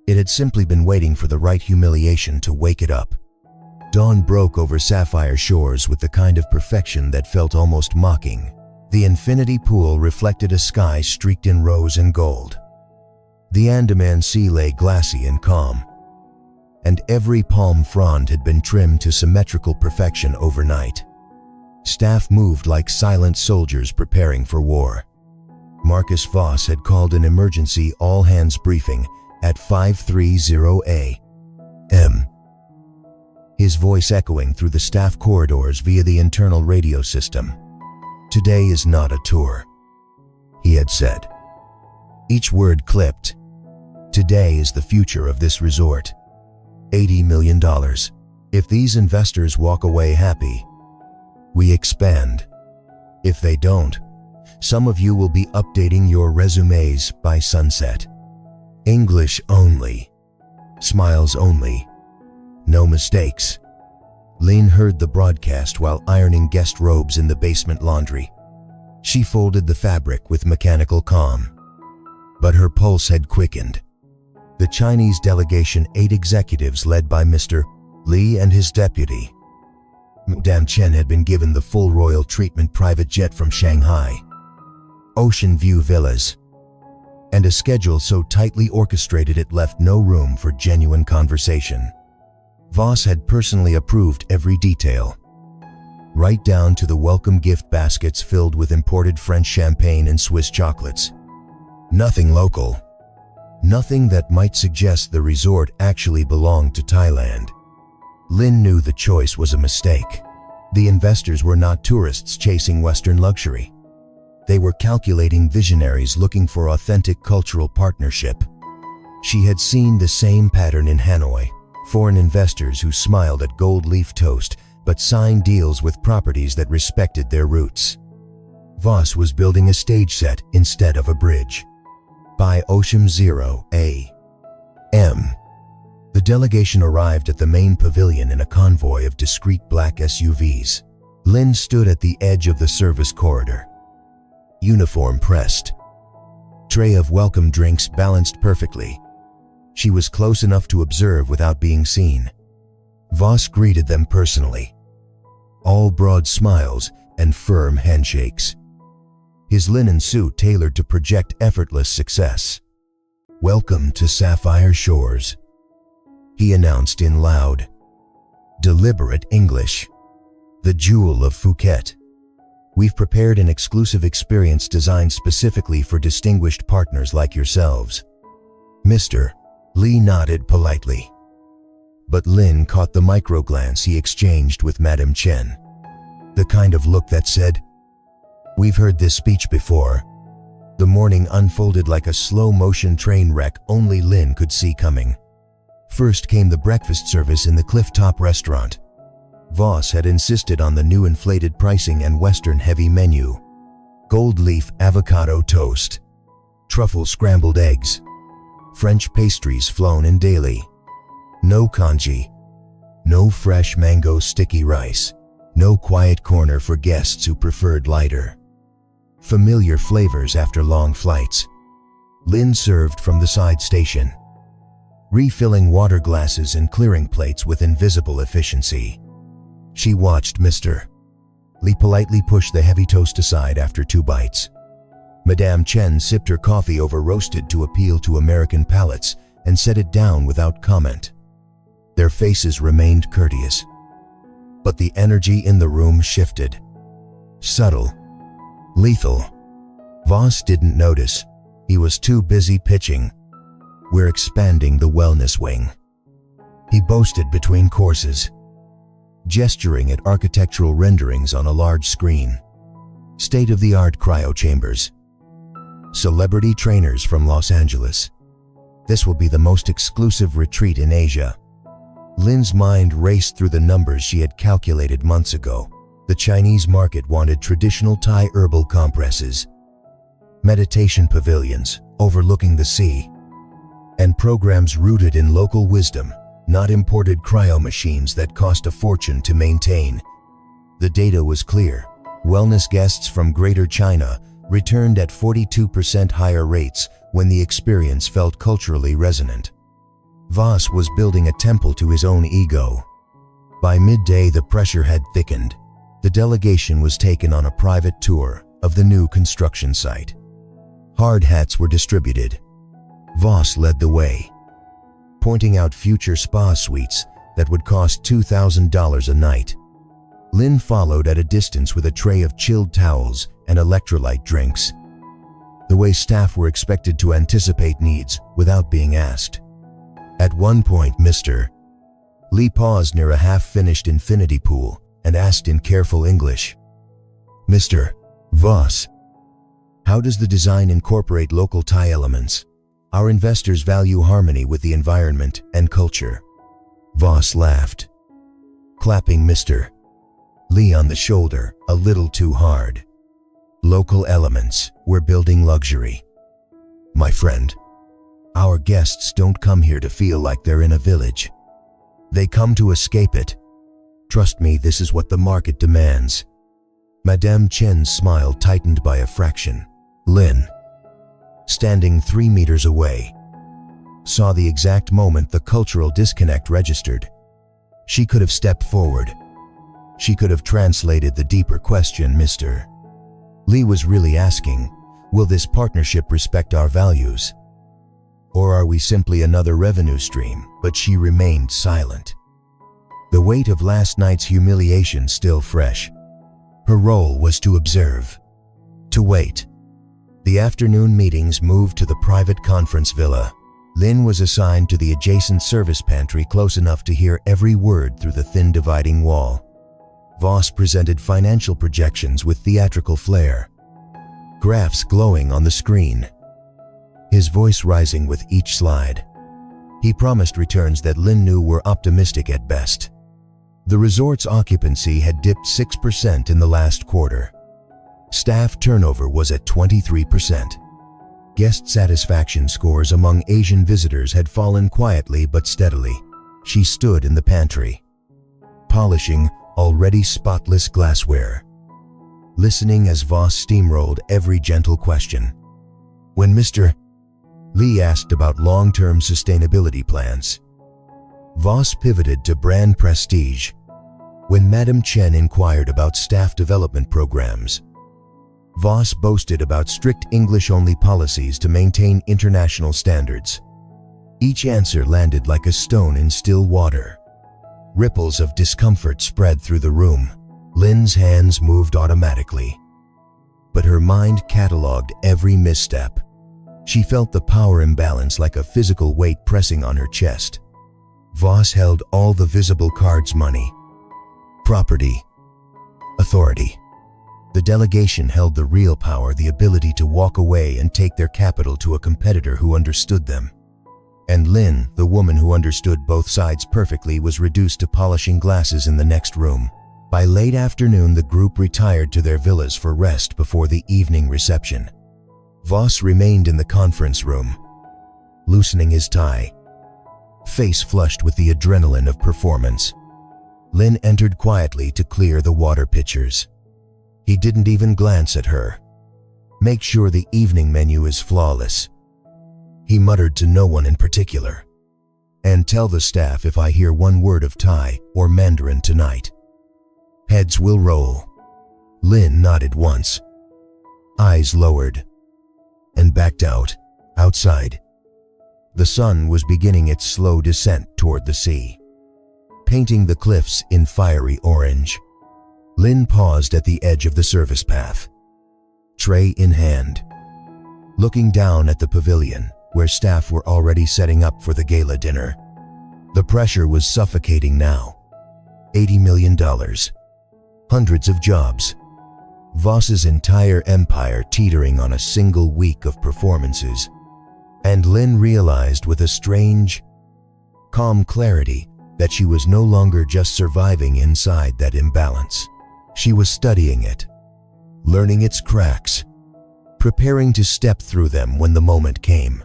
It had simply been waiting for the right humiliation to wake it up. Dawn broke over Sapphire Shores with the kind of perfection that felt almost mocking. The infinity pool reflected a sky streaked in rose and gold. The Andaman Sea lay glassy and calm, and every palm frond had been trimmed to symmetrical perfection overnight. Staff moved like silent soldiers preparing for war. Marcus Voss had called an emergency all-hands briefing at 5:30 a.m., his voice echoing through the staff corridors via the internal radio system. "Today is not a tour," he had said, each word clipped. "Today is the future of this resort. $80 million. If these investors walk away happy, we expand. If they don't, some of you will be updating your resumes by sunset. English only. Smiles only. No mistakes." Linh heard the broadcast while ironing guest robes in the basement laundry. She folded the fabric with mechanical calm, but her pulse had quickened. The Chinese delegation, 8 executives led by Mr. Li and his deputy, Madame Chen, had been given the full royal treatment private jet from Shanghai, ocean view villas, and a schedule so tightly orchestrated it left no room for genuine conversation. Voss had personally approved every detail, right down to the welcome gift baskets filled with imported French champagne and Swiss chocolates. Nothing local. Nothing that might suggest the resort actually belonged to Thailand. Linh knew the choice was a mistake. The investors were not tourists chasing Western luxury. They were calculating visionaries looking for authentic cultural partnership. She had seen the same pattern in Hanoi, foreign investors who smiled at gold leaf toast but signed deals with properties that respected their roots. Voss was building a stage set instead of a bridge. By 0 a.m., the delegation arrived at the main pavilion in a convoy of discreet black SUVs. Linh stood at the edge of the service corridor, uniform pressed, tray of welcome drinks balanced perfectly. She was close enough to observe without being seen. Voss greeted them personally, all broad smiles and firm handshakes, his linen suit tailored to project effortless success. "Welcome to Sapphire Shores," he announced in loud, deliberate English. "The jewel of Phuket. We've prepared an exclusive experience designed specifically for distinguished partners like yourselves." Mr. Li nodded politely, but Linh caught the micro-glance he exchanged with Madame Chen, the kind of look that said, "We've heard this speech before." The morning unfolded like a slow-motion train wreck only Linh could see coming. First came the breakfast service in the Clifftop restaurant. Voss had insisted on the new inflated pricing and Western-heavy menu. Gold leaf avocado toast, truffle scrambled eggs, French pastries flown in daily. No congee, no fresh mango sticky rice, no quiet corner for guests who preferred lighter, familiar flavors after long flights. Linh served from the side station, refilling water glasses and clearing plates with invisible efficiency. She watched Mr. Li politely push the heavy toast aside after 2 bites. Madame Chen sipped her coffee over roasted to appeal to American palates and set it down without comment. Their faces remained courteous, but the energy in the room shifted. Subtle, lethal. Voss didn't notice. He was too busy pitching, "We're expanding the wellness wing," he boasted between courses, gesturing at architectural renderings on a large screen. State-of-the-art cryo chambers. Celebrity trainers from Los Angeles. This will be the most exclusive retreat in Asia. Lin's mind raced through the numbers she had calculated months ago. The Chinese market wanted traditional Thai herbal compresses, meditation pavilions overlooking the sea, and programs rooted in local wisdom, not imported cryo machines that cost a fortune to maintain. The data was clear. Wellness guests from Greater China returned at 42% higher rates when the experience felt culturally resonant. Voss was building a temple to his own ego. By midday, the pressure had thickened. The delegation was taken on a private tour, of the new construction site. Hard hats were distributed. Voss led the way, pointing out future spa suites that would cost $2,000 a night. Linh followed at a distance with a tray of chilled towels and electrolyte drinks. The way staff were expected to anticipate needs without being asked. At one point, Mr. Lee paused near a half-finished infinity pool and asked in careful English, "Mr. Voss, how does the design incorporate local Thai elements? Our investors value harmony with the environment and culture." Voss laughed, clapping Mr. Lee on the shoulder a little too hard. "Local elements, we're building luxury. My friend, our guests don't come here to feel like they're in a village. They come to escape it. Trust me, this is what the market demands." Madame Chen's smile tightened by a fraction. Linh, standing 3 meters away, saw the exact moment the cultural disconnect registered. She could have stepped forward. She could have translated the deeper question Mr. Lee was really asking, will this partnership respect our values? Or are we simply another revenue stream? But she remained silent. The weight of last night's humiliation still fresh. Her role was to observe, to wait. The afternoon meetings moved to the private conference villa. Linh was assigned to the adjacent service pantry close enough to hear every word through the thin dividing wall. Voss presented financial projections with theatrical flair, graphs glowing on the screen, his voice rising with each slide. He promised returns that Linh knew were optimistic at best. The resort's occupancy had dipped 6% in the last quarter. Staff turnover was at 23%. Guest satisfaction scores among Asian visitors had fallen quietly but steadily. She stood in the pantry, polishing already spotless glassware, listening as Voss steamrolled every gentle question. When Mr. Lee asked about long-term sustainability plans, Voss pivoted to brand prestige. When Madame Chen inquired about staff development programs, Voss boasted about strict English-only policies to maintain international standards. Each answer landed like a stone in still water. Ripples of discomfort spread through the room. Linh's hands moved automatically, but her mind catalogued every misstep. She felt the power imbalance like a physical weight pressing on her chest. Voss held all the visible cards: money, property, authority. The delegation held the real power, the ability to walk away and take their capital to a competitor who understood them. And Linh, the woman who understood both sides perfectly, was reduced to polishing glasses in the next room. By late afternoon, the group retired to their villas for rest before the evening reception. Voss remained in the conference room, loosening his tie, face flushed with the adrenaline of performance. Linh entered quietly to clear the water pitchers. He didn't even glance at her. "Make sure the evening menu is flawless," he muttered to no one in particular. "And tell the staff if I hear one word of Thai or Mandarin tonight, heads will roll." Linh nodded once, eyes lowered, and backed out. Outside, the sun was beginning its slow descent toward the sea, painting the cliffs in fiery orange. Linh paused at the edge of the service path, tray in hand, looking down at the pavilion where staff were already setting up for the gala dinner. The pressure was suffocating now. $80 million, hundreds of jobs, Voss's entire empire teetering on a single week of performances. And Linh realized with a strange, calm clarity that she was no longer just surviving inside that imbalance. She was studying it, learning its cracks, preparing to step through them when the moment came.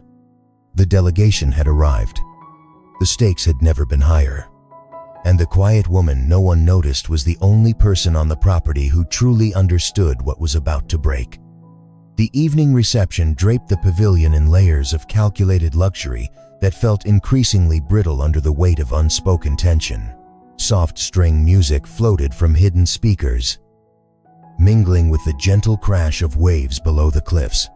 The delegation had arrived. The stakes had never been higher. And the quiet woman no one noticed was the only person on the property who truly understood what was about to break. The evening reception draped the pavilion in layers of calculated luxury that felt increasingly brittle under the weight of unspoken tension. Soft string music floated from hidden speakers, mingling with the gentle crash of waves below the cliffs.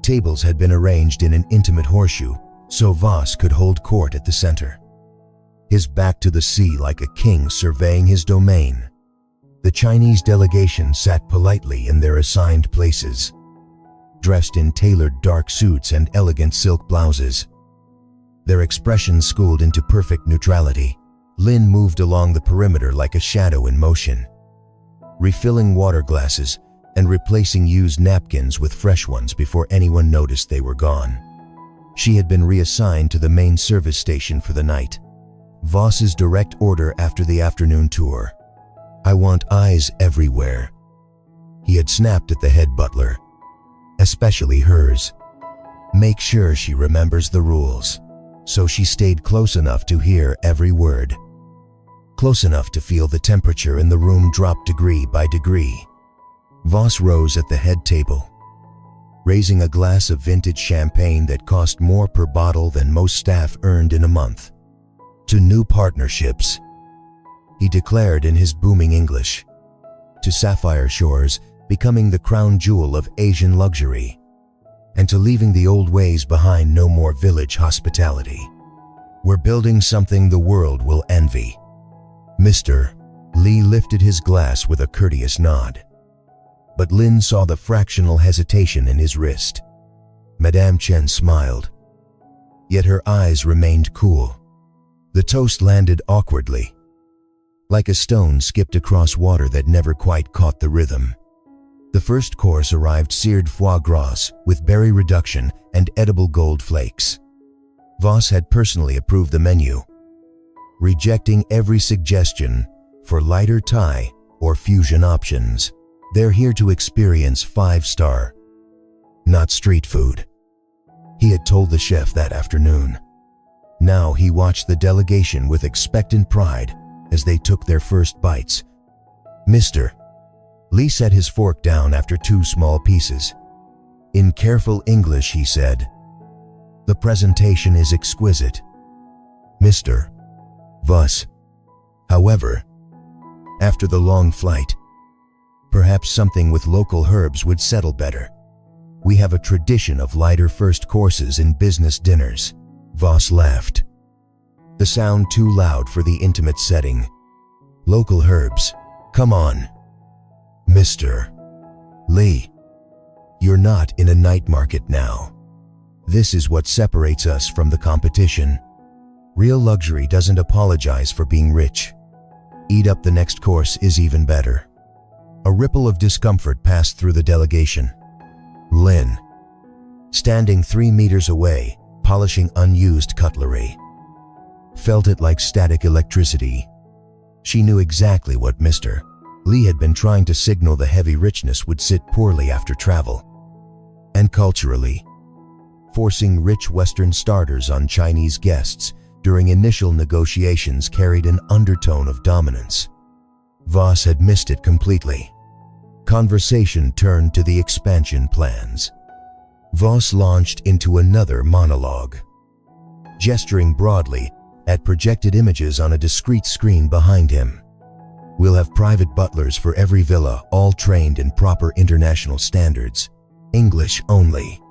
Tables had been arranged in an intimate horseshoe, so Voss could hold court at the center. His back to the sea like a king surveying his domain. The Chinese delegation sat politely in their assigned places, dressed in tailored dark suits and elegant silk blouses. Their expressions schooled into perfect neutrality. Linh moved along the perimeter like a shadow in motion, refilling water glasses and replacing used napkins with fresh ones before anyone noticed they were gone. She had been reassigned to the main service station for the night. Voss's direct order after the afternoon tour: "I want eyes everywhere." He had snapped at the head butler, especially hers. Make sure she remembers the rules. So she stayed close enough to hear every word, close enough to feel the temperature in the room drop degree by degree. Voss rose at the head table, raising a glass of vintage champagne that cost more per bottle than most staff earned in a month. "To new partnerships," he declared in his booming English. "To Sapphire Shores, becoming the crown jewel of Asian luxury. And to leaving the old ways behind, no more village hospitality. We're building something the world will envy." "Mr." Lee lifted his glass with a courteous nod. But Linh saw the fractional hesitation in his wrist. Madame Chen smiled, yet her eyes remained cool. The toast landed awkwardly, like a stone skipped across water that never quite caught the rhythm. The first course arrived: seared foie gras with berry reduction and edible gold flakes. Voss had personally approved the menu, rejecting every suggestion for lighter Thai or fusion options. They're here to experience 5-star, not street food, he had told the chef that afternoon. Now he watched the delegation with expectant pride as they took their first bites. "Mr." Lee set his fork down after 2 small pieces. In careful English he said, "The presentation is exquisite, Mr. Voss. However, after the long flight, perhaps something with local herbs would settle better. We have a tradition of lighter first courses in business dinners." Voss laughed, the sound too loud for the intimate setting. "Local herbs? Come on, Mr. Lee. You're not in a night market now. This is what separates us from the competition. Real luxury doesn't apologize for being rich. Eat up, the next course is even better." A ripple of discomfort passed through the delegation. Linh, standing 3 meters away, polishing unused cutlery, felt it like static electricity. She knew exactly what Mr. Lee had been trying to signal: the heavy richness would sit poorly after travel. And culturally, forcing rich Western starters on Chinese guests during initial negotiations carried an undertone of dominance. Voss had missed it completely. Conversation turned to the expansion plans. Voss launched into another monologue, gesturing broadly at projected images on a discrete screen behind him. "We'll have private butlers for every villa, all trained in proper international standards. English only.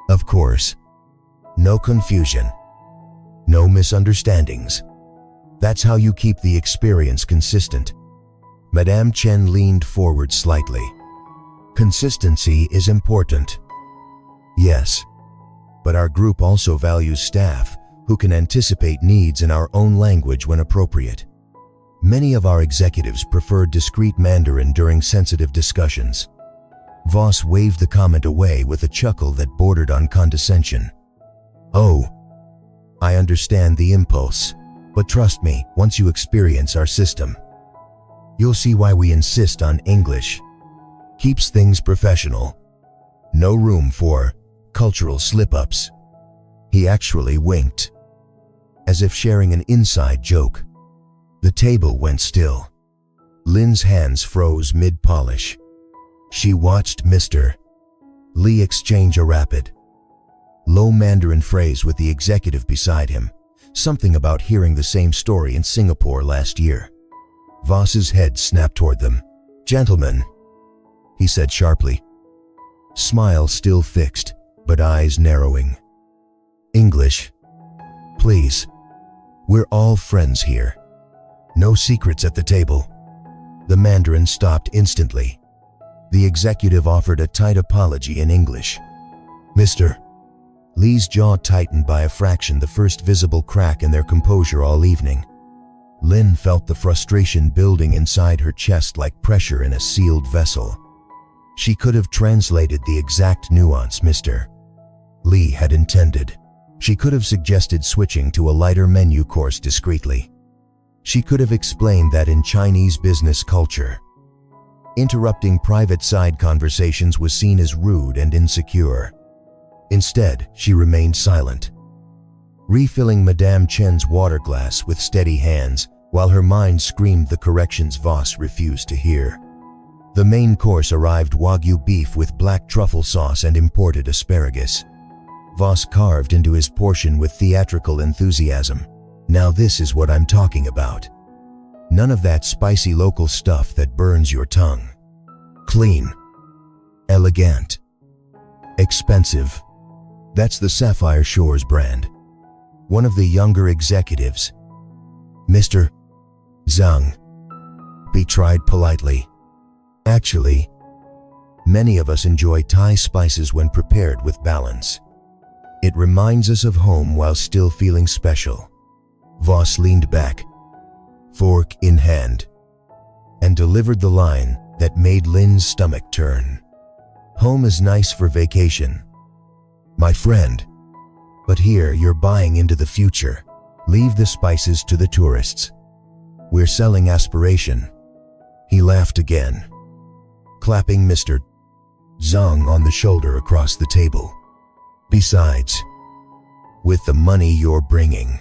Of course, no confusion, no misunderstandings. That's how you keep the experience consistent." Madame Chen leaned forward slightly. "Consistency is important. Yes, but our group also values staff who can anticipate needs in our own language when appropriate. Many of our executives prefer discreet Mandarin during sensitive discussions." Voss waved the comment away with a chuckle that bordered on condescension. "Oh, I understand the impulse, but trust me, once you experience our system, you'll see why we insist on English. Keeps things professional. No room for cultural slip-ups." He actually winked, as if sharing an inside joke. The table went still. Lin's hands froze mid-polish. She watched Mr. Lee exchange a rapid, low Mandarin phrase with the executive beside him, something about hearing the same story in Singapore last year. Voss's head snapped toward them. "Gentlemen, he said sharply. Smile still fixed, but eyes narrowing. English. Please. We're all friends here. No secrets at the table. The Mandarin stopped instantly. The executive offered a tight apology in English. Mr. Lee's jaw tightened by a fraction, the first visible crack in their composure all evening. Lin felt the frustration building inside her chest like pressure in a sealed vessel. She could have translated the exact nuance Mr. Lee had intended. She could have suggested switching to a lighter menu course discreetly. She could have explained that in Chinese business culture, interrupting private side conversations was seen as rude and insecure. Instead, she remained silent, refilling Madame Chen's water glass with steady hands while her mind screamed the corrections Voss refused to hear. The main course arrived: Wagyu beef with black truffle sauce and imported asparagus. Voss carved into his portion with theatrical enthusiasm. Now this is what I'm talking about. None of that spicy local stuff that burns your tongue. Clean. Elegant. Expensive. That's the Sapphire Shores brand. One of the younger executives, Mr. Zhang, he tried politely. Actually, many of us enjoy Thai spices when prepared with balance. It reminds us of home while still feeling special. Voss leaned back, fork in hand, and delivered the line that made Lin's stomach turn. Home is nice for vacation, my friend, but here you're buying into the future. Leave the spices to the tourists. We're selling aspiration. He laughed again, clapping Mr. Zhang on the shoulder across the table. Besides, with the money you're bringing,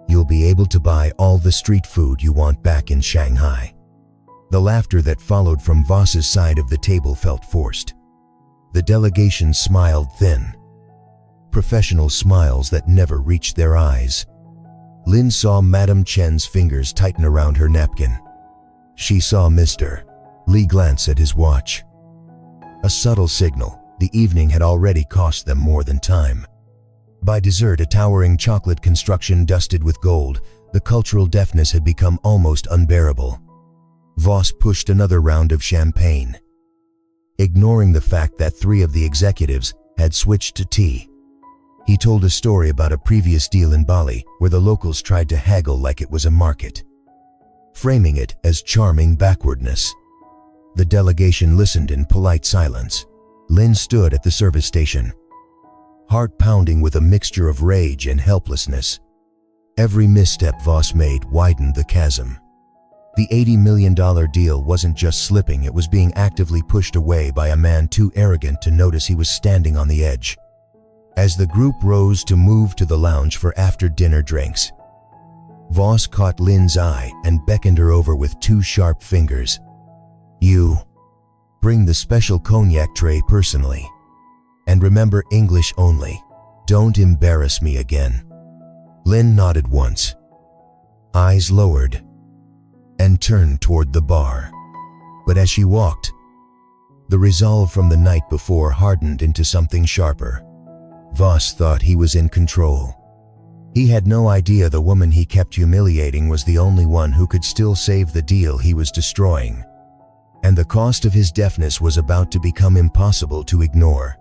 you'll be able to buy all the street food you want back in Shanghai. The laughter that followed from Voss's side of the table felt forced. The delegation smiled thin, professional smiles that never reached their eyes. Lin saw Madame Chen's fingers tighten around her napkin. She saw Mr. Lee glance at his watch. A subtle signal. The evening had already cost them more than time. By dessert, a towering chocolate construction dusted with gold, the cultural deafness had become almost unbearable. Voss pushed another round of champagne, ignoring the fact that 3 of the executives had switched to tea. He told a story about a previous deal in Bali where the locals tried to haggle like it was a market, framing it as charming backwardness. The delegation listened in polite silence. Lin stood at the service station, heart pounding with a mixture of rage and helplessness. Every misstep Voss made widened the chasm. The $80 million deal wasn't just slipping, it was being actively pushed away by a man too arrogant to notice he was standing on the edge. As the group rose to move to the lounge for after-dinner drinks, Voss caught Lin's eye and beckoned her over with 2 sharp fingers. You bring the special cognac tray personally. And remember, English only. Don't embarrass me again. Lin nodded once, eyes lowered, and turned toward the bar. But as she walked, the resolve from the night before hardened into something sharper. Voss thought he was in control. He had no idea the woman he kept humiliating was the only one who could still save the deal he was destroying. And the cost of his deafness was about to become impossible to ignore.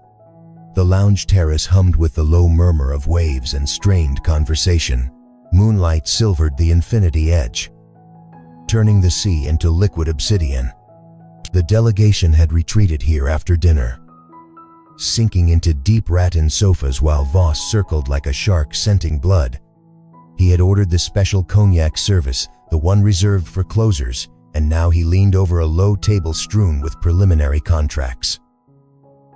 The lounge terrace hummed with the low murmur of waves and strained conversation. Moonlight silvered the infinity edge, turning the sea into liquid obsidian. The delegation had retreated here after dinner, sinking into deep rattan sofas while Voss circled like a shark scenting blood. He had ordered the special cognac service, the one reserved for closers, and now he leaned over a low table strewn with preliminary contracts,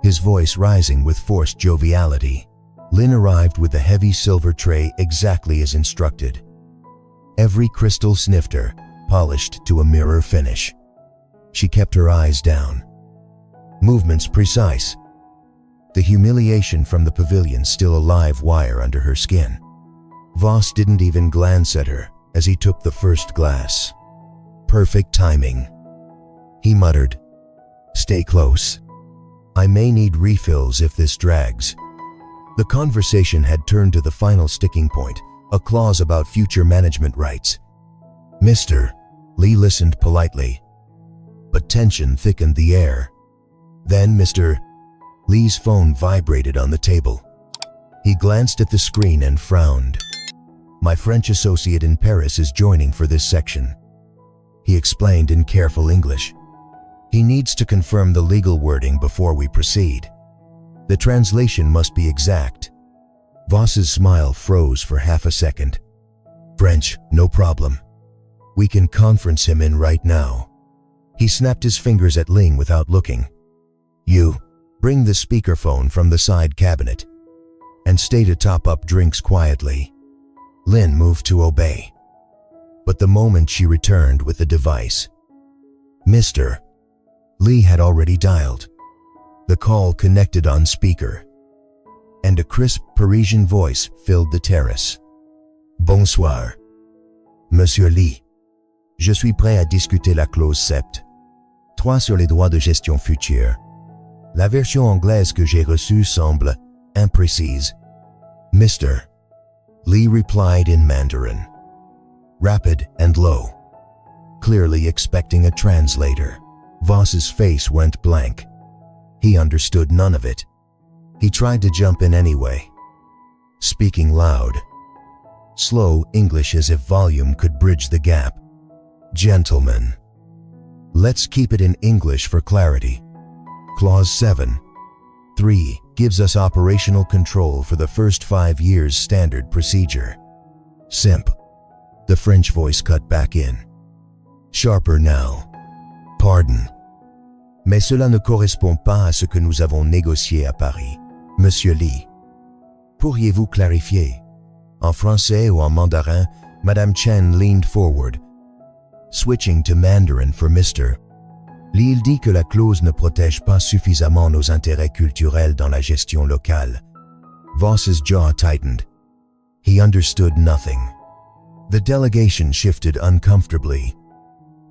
his voice rising with forced joviality. Lin arrived with the heavy silver tray exactly as instructed, every crystal snifter polished to a mirror finish. She kept her eyes down, movements precise, the humiliation from the pavilion still a live wire under her skin. Voss didn't even glance at her as he took the first glass. Perfect timing, he muttered, Stay close. I may need refills if this drags. The conversation had turned to the final sticking point, a clause about future management rights. Mr. Lee listened politely, but tension thickened the air. Then Mr. Lee's phone vibrated on the table. He glanced at the screen and frowned. My French associate in Paris is joining for this section, he explained in careful English. He needs to confirm the legal wording before we proceed. The translation must be exact. Voss's smile froze for half a second. French, no problem. We can conference him in right now. He snapped his fingers at Ling without looking. You, bring the speakerphone from the side cabinet and stay to top up drinks quietly. Lin moved to obey. But the moment she returned with the device, Mr. Lee had already dialed. The call connected on speaker, and a crisp Parisian voice filled the terrace. Bonsoir. Monsieur Lee. Je suis prêt à discuter la clause sept. 3 sur les droits de gestion futurs. La version anglaise que j'ai reçue semble imprécise. Mr. Lee replied in Mandarin, rapid and low, clearly expecting a translator. Voss's face went blank. He understood none of it. He tried to jump in anyway, speaking loud, slow English as if volume could bridge the gap. Gentlemen, let's keep it in English for clarity. Clause 7.3 gives us operational control for the first 5 years standard procedure. Simp. The French voice cut back in. Sharper now. Pardon. Mais cela ne correspond pas à ce que nous avons négocié à Paris, Monsieur Lee. Pourriez-vous clarifier? En français ou en mandarin, Madame Chen leaned forward, switching to Mandarin for Mr. Lee. Il dit que la clause ne protège pas suffisamment nos intérêts culturels dans la gestion locale. Voss's jaw tightened. He understood nothing. The delegation shifted uncomfortably.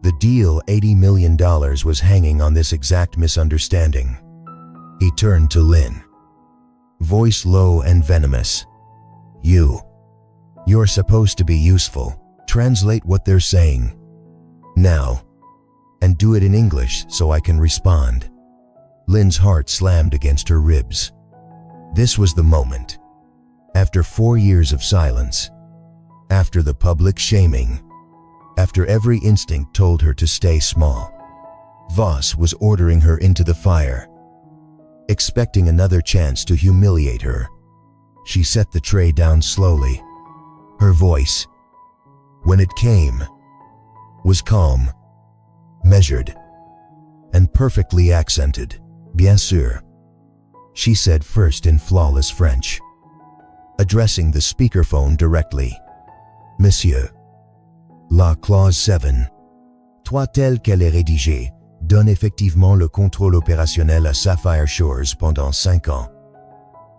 The deal, $80 million, was hanging on this exact misunderstanding. He turned to Lin, voice low and venomous. You're supposed to be useful. Translate what they're saying. Now. And do it in English so I can respond. Lin's heart slammed against her ribs. This was the moment. After 4 years of silence, after the public shaming, after every instinct told her to stay small, Voss was ordering her into the fire, expecting another chance to humiliate her. She set the tray down slowly. Her voice, when it came, was calm, measured, and perfectly accented. Bien sûr, she said first in flawless French, addressing the speakerphone directly. Monsieur, la clause 7.3 telle qu'elle est rédigée donne effectivement le contrôle opérationnel à Sapphire Shores pendant 5 ans.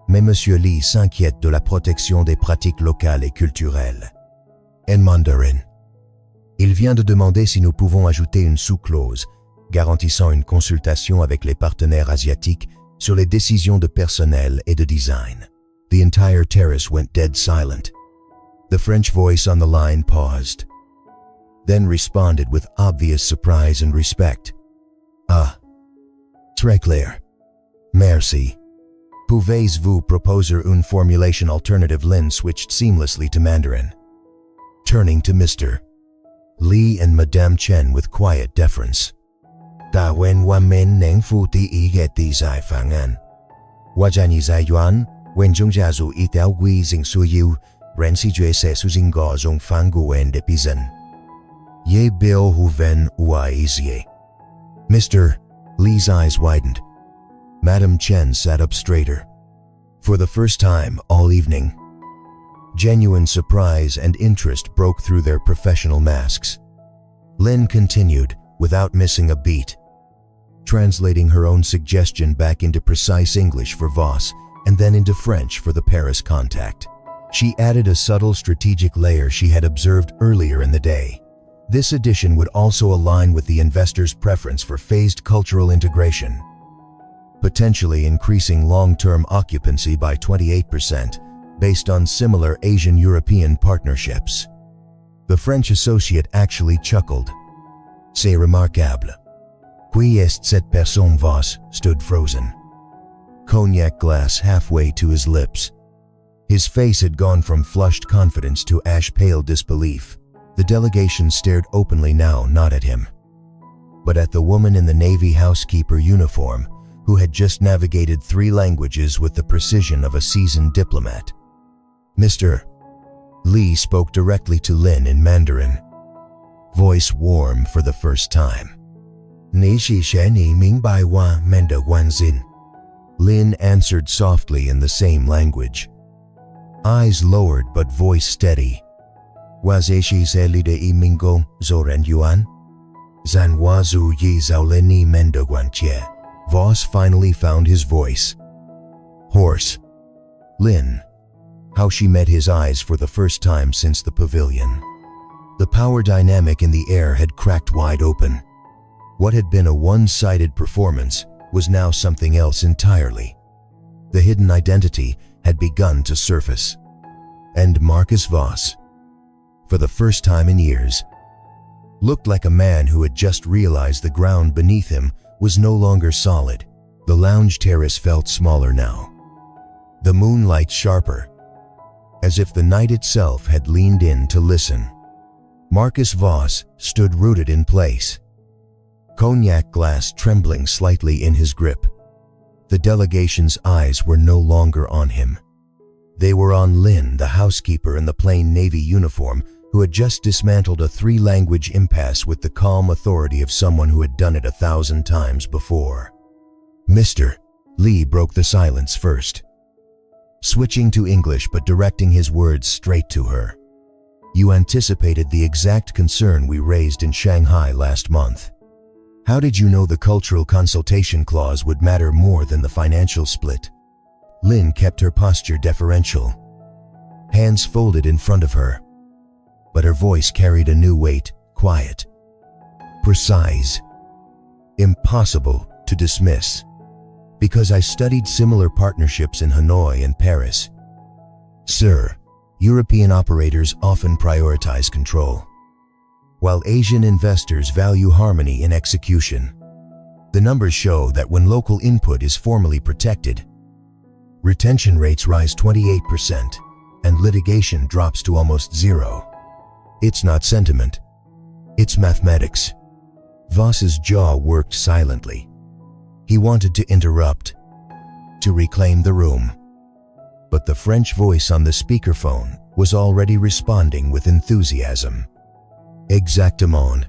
Mais Monsieur Lee s'inquiète de la protection des pratiques locales et culturelles. En mandarin. Il vient de demander si nous pouvons ajouter une sous-clause garantissant une consultation avec les partenaires asiatiques sur les décisions de personnel et de design. The entire terrace went dead silent. The French voice on the line paused, then responded with obvious surprise and respect. Ah, très clair. Merci. Pouvez-vous proposer une formulation alternative? Lin switched seamlessly to Mandarin, turning to Mr. Lee and Madame Chen with quiet deference. Ta wen wa men neng fu ti I get di zai fang an. Wa jan yi zai yuan, wen zhong jia zu I tiao gui zing su yu, ren si jue se su zing go zhong fang gu wen de pizan. Ye bill hu ven ua easier. Mr. Lee's eyes widened. Madame Chen sat up straighter. For the first time all evening, genuine surprise and interest broke through their professional masks. Lin continued, without missing a beat, translating her own suggestion back into precise English for Voss and then into French for the Paris contact. She added a subtle strategic layer she had observed earlier in the day. This addition would also align with the investor's preference for phased cultural integration, potentially increasing long-term occupancy by 28% based on similar Asian-European partnerships. The French associate actually chuckled. C'est remarquable. Qui est cette personne? Voss stood frozen, cognac glass halfway to his lips. His face had gone from flushed confidence to ash-pale disbelief. The delegation stared openly now, not at him, but at the woman in the Navy housekeeper uniform who had just navigated 3 languages with the precision of a seasoned diplomat. Mr. Lee spoke directly to Lin in Mandarin, voice warm for the first time. Ni shi she ni ming bai wa men de wan xin. Lin answered softly in the same language, eyes lowered but voice steady. Was shi se li de I mingo zoren yuan? Zan wa zu yi zao le ni men de guan jie. Voss finally found his voice. Hoarse. Lin. How she met his eyes for the first time since the pavilion. The power dynamic in the air had cracked wide open. What had been a one-sided performance was now something else entirely. The hidden identity had begun to surface. And Marcus Voss, for the first time in years, looked like a man who had just realized the ground beneath him was no longer solid. The lounge terrace felt smaller now, the moonlight sharper, as if the night itself had leaned in to listen. Marcus Voss stood rooted in place, cognac glass trembling slightly in his grip. The delegation's eyes were no longer on him. They were on Lin, the housekeeper in the plain Navy uniform, who had just dismantled a 3-language impasse with the calm authority of someone who had done it 1,000 times before. Mr. Lee broke the silence first, switching to English but directing his words straight to her. You anticipated the exact concern we raised in Shanghai last month. How did you know the cultural consultation clause would matter more than the financial split? Lin kept her posture deferential, hands folded in front of her, but her voice carried a new weight, quiet, precise, impossible to dismiss. Because I studied similar partnerships in Hanoi and Paris. Sir, European operators often prioritize control, while Asian investors value harmony in execution. The numbers show that when local input is formally protected, retention rates rise 28% and litigation drops to almost 0. It's not sentiment, it's mathematics. Voss's jaw worked silently. He wanted to interrupt, to reclaim the room, but the French voice on the speakerphone was already responding with enthusiasm. Exactement.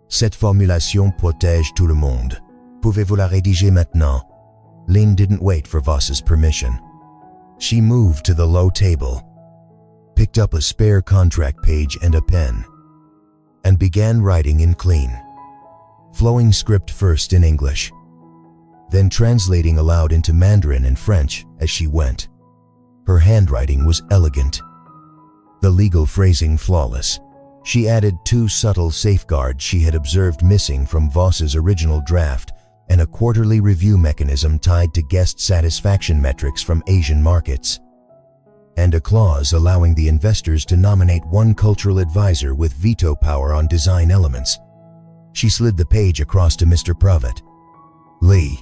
Cette formulation protège tout le monde. Pouvez-vous la rédiger maintenant? Lin didn't wait for Voss's permission. She moved to the low table, picked up a spare contract page and a pen, and began writing in clean, flowing script first in English, then translating aloud into Mandarin and French as she went. Her handwriting was elegant, the legal phrasing flawless. She added 2 subtle safeguards she had observed missing from Voss's original draft and a quarterly review mechanism tied to guest satisfaction metrics from Asian markets, and a clause allowing the investors to nominate 1 cultural advisor with veto power on design elements. She slid the page across to Mr. Pravat. Lee.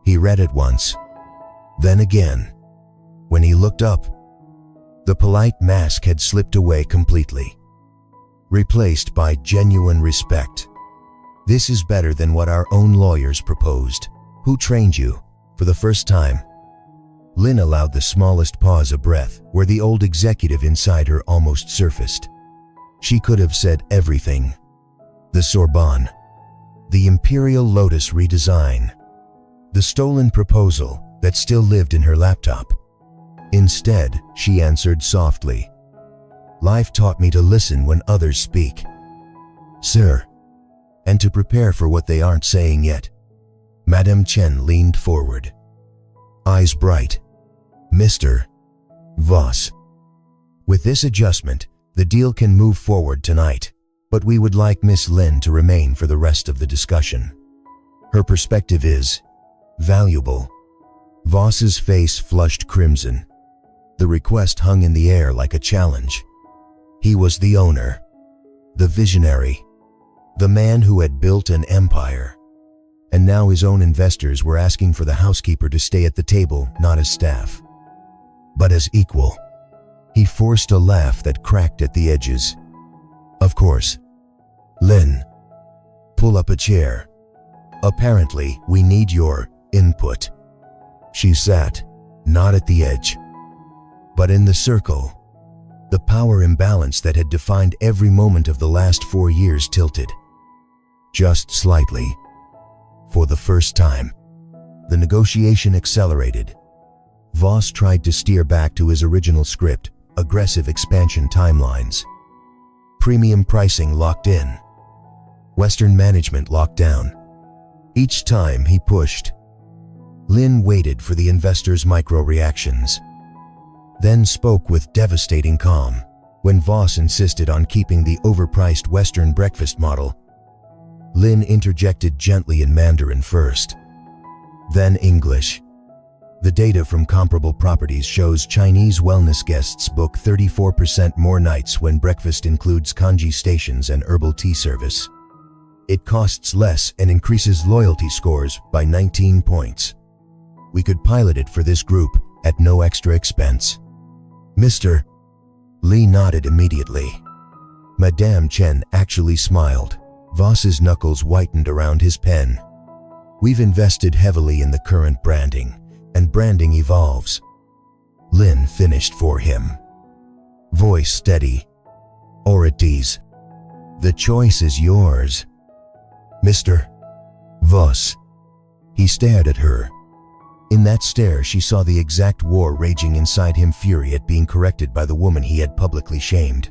He read it once, then again. When he looked up, the polite mask had slipped away completely, replaced by genuine respect. This is better than what our own lawyers proposed. Who trained you? For the first time, Lin allowed the smallest pause a breath where the old executive inside her almost surfaced. She could have said everything. The Sorbonne, the Imperial Lotus redesign, the stolen proposal that still lived in her laptop. Instead, she answered softly, Life taught me to listen when others speak, sir, and to prepare for what they aren't saying yet. Madame Chen leaned forward, eyes bright. Mr. Voss, with this adjustment, the deal can move forward tonight. But we would like Miss Lin to remain for the rest of the discussion. Her perspective is valuable. Voss's face flushed crimson. The request hung in the air like a challenge. He was the owner, the visionary, the man who had built an empire. And now his own investors were asking for the housekeeper to stay at the table, not as staff, but as equal. He forced a laugh that cracked at the edges. Of course. Lin, pull up a chair. Apparently, we need your input. She sat, not at the edge, but in the circle. The power imbalance that had defined every moment of the last 4 years tilted. Just slightly. For the first time, the negotiation accelerated. Voss tried to steer back to his original script, aggressive expansion timelines. Premium pricing locked in. Western management locked down. Each time he pushed, Lin waited for the investors' micro-reactions, then spoke with devastating calm. When Voss insisted on keeping the overpriced Western breakfast model, Lin interjected gently in Mandarin first, then English. The data from comparable properties shows Chinese wellness guests book 34% more nights when breakfast includes kanji stations and herbal tea service. It costs less and increases loyalty scores by 19 points. We could pilot it for this group at no extra expense. Mr. Li nodded immediately. Madame Chen actually smiled. Voss's knuckles whitened around his pen. We've invested heavily in the current branding, and branding evolves. Lin finished for him. Voice steady. Orities. The choice is yours. Mr. Voss. He stared at her. In that stare, she saw the exact war raging inside him, fury at being corrected by the woman he had publicly shamed,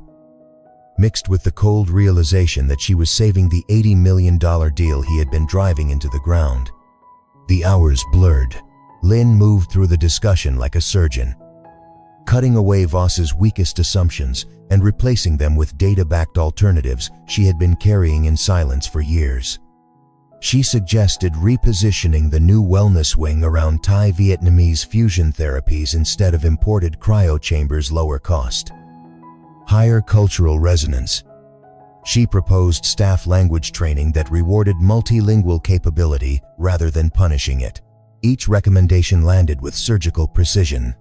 mixed with the cold realization that she was saving the $80 million deal he had been driving into the ground. The hours blurred. Lin moved through the discussion like a surgeon, cutting away Voss's weakest assumptions and replacing them with data-backed alternatives she had been carrying in silence for years. She suggested repositioning the new wellness wing around Thai-Vietnamese fusion therapies instead of imported cryo chambers, lower cost, higher cultural resonance. She proposed staff language training that rewarded multilingual capability rather than punishing it. Each recommendation landed with surgical precision,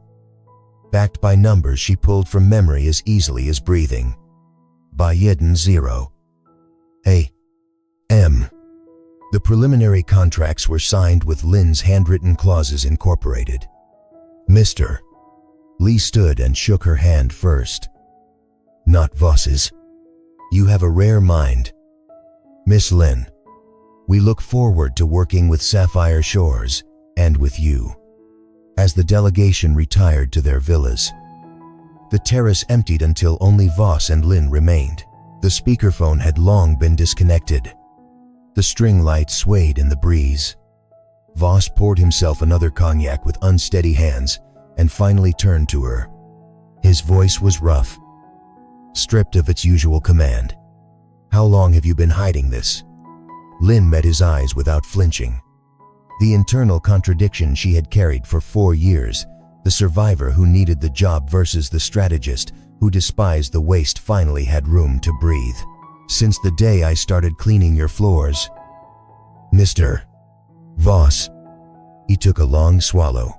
backed by numbers she pulled from memory as easily as breathing. Bayeden 0 A.M. The preliminary contracts were signed with Lin's handwritten clauses incorporated. Mr. Li stood and shook her hand first. Not Voss's. You have a rare mind. Miss Lin, we look forward to working with Sapphire Shores and with you. As the delegation retired to their villas, the terrace emptied until only Voss and Lin remained. The speakerphone had long been disconnected. The string light swayed in the breeze. Voss poured himself another cognac with unsteady hands and finally turned to her. His voice was rough, stripped of its usual command. How long have you been hiding this? Lin met his eyes without flinching. The internal contradiction she had carried for 4 years, the survivor who needed the job versus the strategist who despised the waste, finally had room to breathe. Since the day I started cleaning your floors. Mr. Voss. He took a long swallow,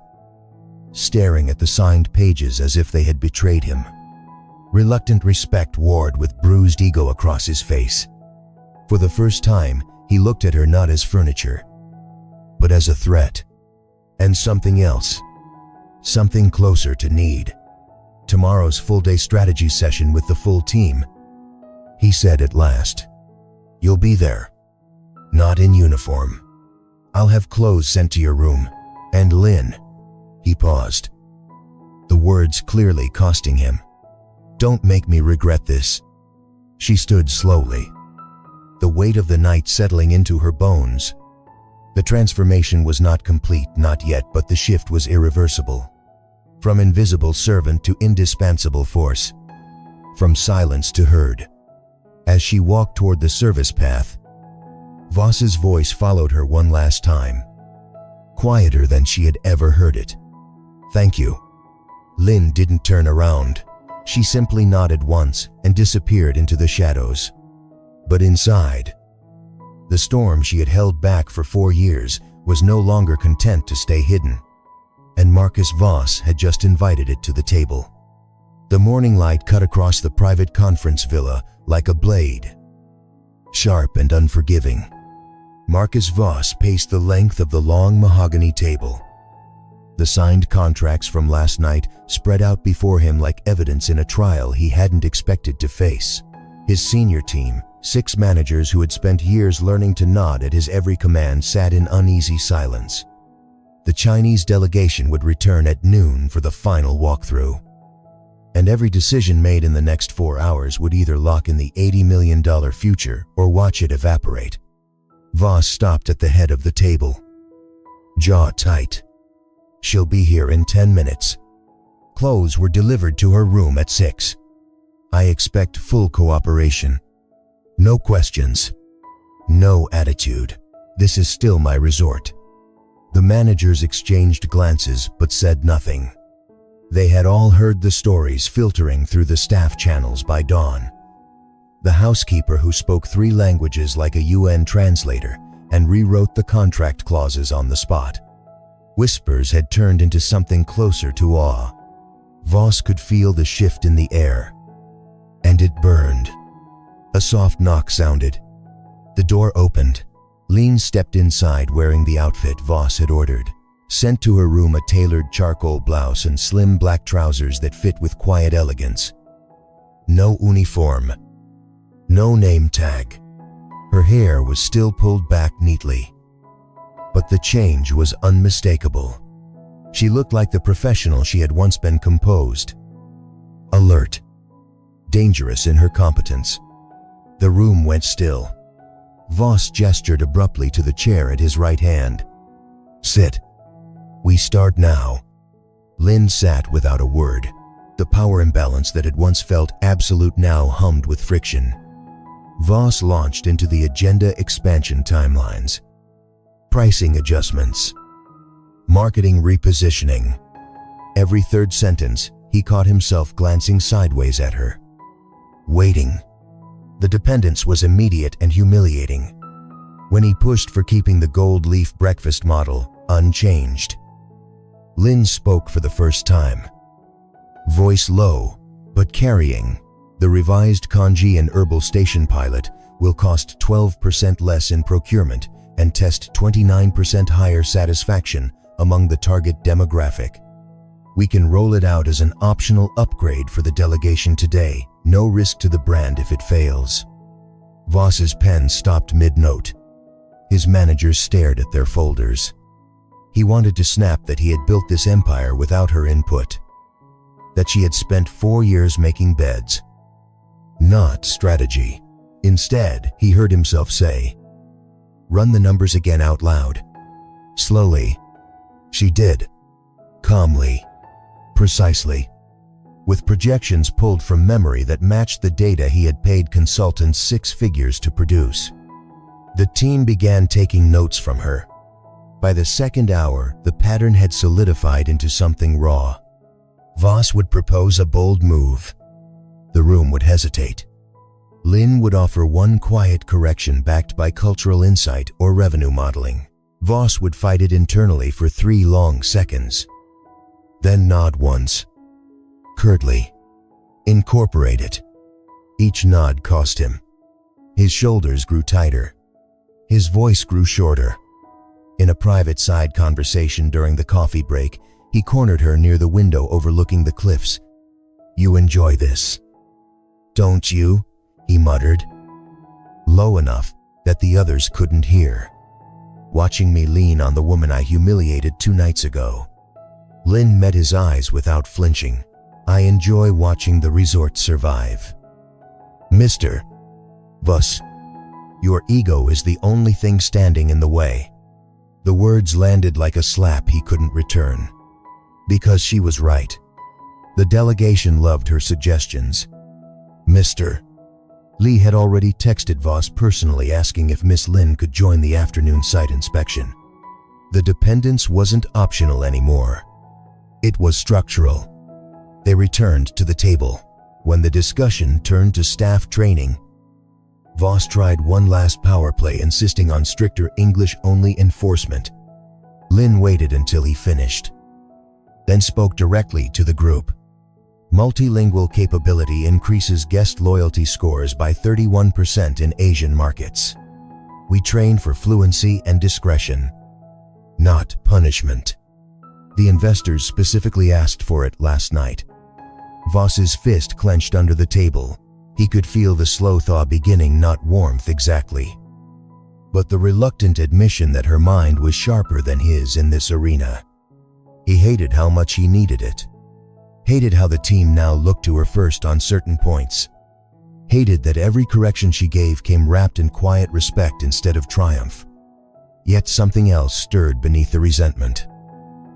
staring at the signed pages as if they had betrayed him. Reluctant respect warred with bruised ego across his face. For the first time, he looked at her not as furniture, but as a threat. And something else. Something closer to need. Tomorrow's full-day strategy session with the full team, he said at last. You'll be there. Not in uniform. I'll have clothes sent to your room. And Lin. He paused, the words clearly costing him. Don't make me regret this. She stood slowly, the weight of the night settling into her bones. The transformation was not complete, not yet, but the shift was irreversible. From invisible servant to indispensable force. From silence to heard. As she walked toward the service path, Voss's voice followed her one last time, quieter than she had ever heard it. "Thank you." Linh didn't turn around. She simply nodded once and disappeared into the shadows. But inside, the storm she had held back for 4 years was no longer content to stay hidden, and Marcus Voss had just invited it to the table. The morning light cut across the private conference villa like a blade, sharp and unforgiving. Marcus Voss paced the length of the long mahogany table. The signed contracts from last night spread out before him like evidence in a trial he hadn't expected to face. His senior team, 6 managers who had spent years learning to nod at his every command, sat in uneasy silence. The Chinese delegation would return at noon for the final walkthrough, and every decision made in the next 4 hours would either lock in the $80 million future or watch it evaporate. Voss stopped at the head of the table, jaw tight. "She'll be here in 10 minutes. Clothes were delivered to her room at 6. I expect full cooperation. No questions. No attitude. This is still my resort." The managers exchanged glances but said nothing. They had all heard the stories filtering through the staff channels by dawn. The housekeeper who spoke 3 languages like a UN translator and rewrote the contract clauses on the spot. Whispers had turned into something closer to awe. Voss could feel the shift in the air, and it burned. A soft knock sounded. The door opened. Linh stepped inside wearing the outfit Voss had ordered. Sent to her room a tailored charcoal blouse and slim black trousers that fit with quiet elegance. No uniform. No name tag. Her hair was still pulled back neatly. But the change was unmistakable. She looked like the professional she had once been: composed, alert, dangerous in her competence. The room went still. Voss gestured abruptly to the chair at his right hand. "Sit. We start now." Linh sat without a word. The power imbalance that had once felt absolute now hummed with friction. Voss launched into the agenda expansion timelines. Pricing adjustments. Marketing repositioning. Every third sentence, he caught himself glancing sideways at her. Waiting. The dependence was immediate and humiliating. When he pushed for keeping the gold leaf breakfast model unchanged. Linh spoke for the first time. Voice low, but carrying. "The revised congee and herbal station pilot will cost 12% less in procurement and test 29% higher satisfaction among the target demographic. We can roll it out as an optional upgrade for the delegation today. No risk to the brand if it fails." Voss's pen stopped mid-note. His managers stared at their folders. He wanted to snap that he had built this empire without her input. That she had spent 4 years making beds. Not strategy. Instead, he heard himself say, "Run the numbers again out loud." Slowly. She did. Calmly. Precisely. With projections pulled from memory that matched the data he had paid consultants 6 figures to produce. The team began taking notes from her. By the second hour, the pattern had solidified into something raw. Voss would propose a bold move. The room would hesitate. Linh would offer one quiet correction backed by cultural insight or revenue modeling. Voss would fight it internally for 3 long seconds. Then nod once. Curtly. Incorporate it. Each nod cost him. His shoulders grew tighter. His voice grew shorter. In a private side conversation during the coffee break, he cornered her near the window overlooking the cliffs. "You enjoy this, don't you?" he muttered. Low enough that the others couldn't hear. "Watching me lean on the woman I humiliated 2 nights ago." Linh met his eyes without flinching. "I enjoy watching the resort survive." "Mr. Voss, your ego is the only thing standing in the way." The words landed like a slap he couldn't return. Because she was right. The delegation loved her suggestions. "Mr. Lee had already texted Voss personally asking if Miss Lin could join the afternoon site inspection. The dependence wasn't optional anymore. It was structural. They returned to the table. When the discussion turned to staff training, Voss tried one last power play, insisting on stricter English-only enforcement. Lin waited until he finished, then spoke directly to the group. Multilingual capability increases guest loyalty scores by 31% in Asian markets. We train for fluency and discretion, not punishment. The investors specifically asked for it last night. Voss's fist clenched under the table. He could feel the slow thaw beginning, not warmth exactly, but the reluctant admission that her mind was sharper than his in this arena. He hated how much he needed it. Hated how the team now looked to her first on certain points. Hated that every correction she gave came wrapped in quiet respect instead of triumph. Yet something else stirred beneath the resentment.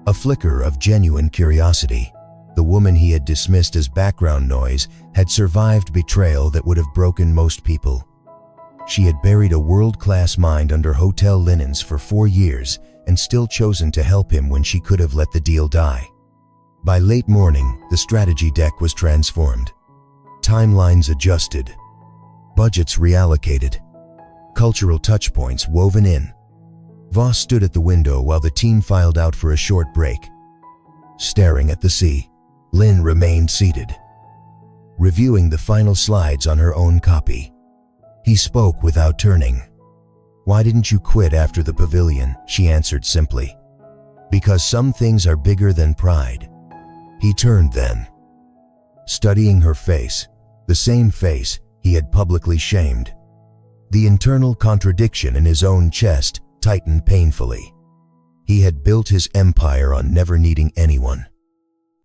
A flicker of genuine curiosity. The woman he had dismissed as background noise had survived betrayal that would have broken most people. She had buried a world-class mind under hotel linens for 4 years and still chosen to help him when she could have let the deal die. By late morning, the strategy deck was transformed. Timelines adjusted. Budgets reallocated. Cultural touchpoints woven in. Voss stood at the window while the team filed out for a short break. Staring at the sea, Lin remained seated, reviewing the final slides on her own copy. He spoke without turning. "Why didn't you quit after the pavilion?" she answered simply. "Because some things are bigger than pride." He turned then, studying her face, the same face he had publicly shamed. The internal contradiction in his own chest tightened painfully. He had built his empire on never needing anyone.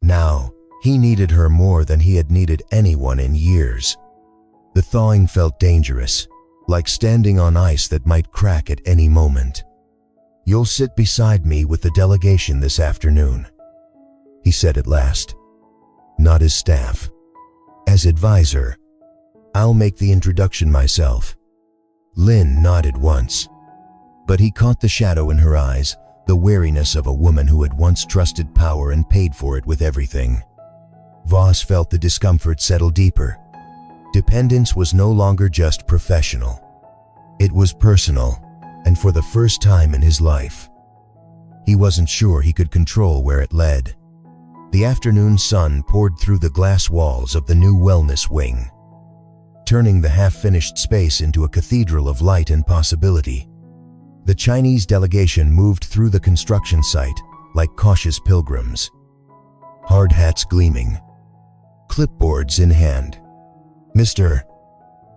Now, he needed her more than he had needed anyone in years. The thawing felt dangerous, like standing on ice that might crack at any moment. "You'll sit beside me with the delegation this afternoon," he said at last. "Not as staff, as advisor. I'll make the introduction myself." Lin nodded once, but he caught the shadow in her eyes, the wariness of a woman who had once trusted power and paid for it with everything. Voss felt the discomfort settle deeper. Dependence was no longer just professional. It was personal, and for the first time in his life, he wasn't sure he could control where it led. The afternoon sun poured through the glass walls of the new wellness wing, turning the half-finished space into a cathedral of light and possibility. The Chinese delegation moved through the construction site like cautious pilgrims, hard hats gleaming, clipboards in hand. Mr.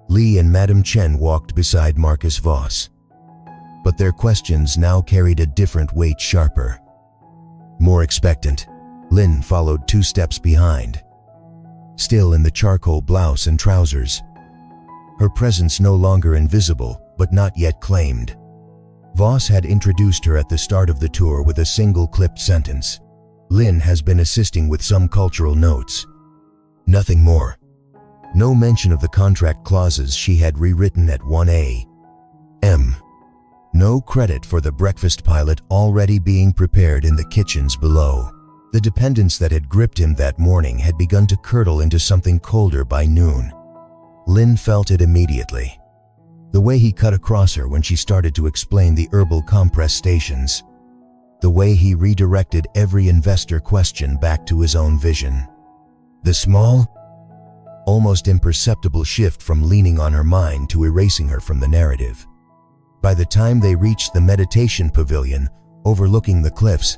Lee and Madame Chen walked beside Marcus Voss, but their questions now carried a different weight, sharper, more expectant. Lin followed 2 steps behind, still in the charcoal blouse and trousers, her presence no longer invisible but not yet claimed. Voss had introduced her at the start of the tour with a single clipped sentence. "Lin has been assisting with some cultural notes." Nothing more. No mention of the contract clauses she had rewritten at 1 a.m. No credit for the breakfast pilot already being prepared in the kitchens below. The dependence that had gripped him that morning had begun to curdle into something colder by noon. Lin felt it immediately. The way he cut across her when she started to explain the herbal compress stations. The way he redirected every investor question back to his own vision. The small, almost imperceptible shift from leaning on her mind to erasing her from the narrative. By the time they reached the meditation pavilion overlooking the cliffs,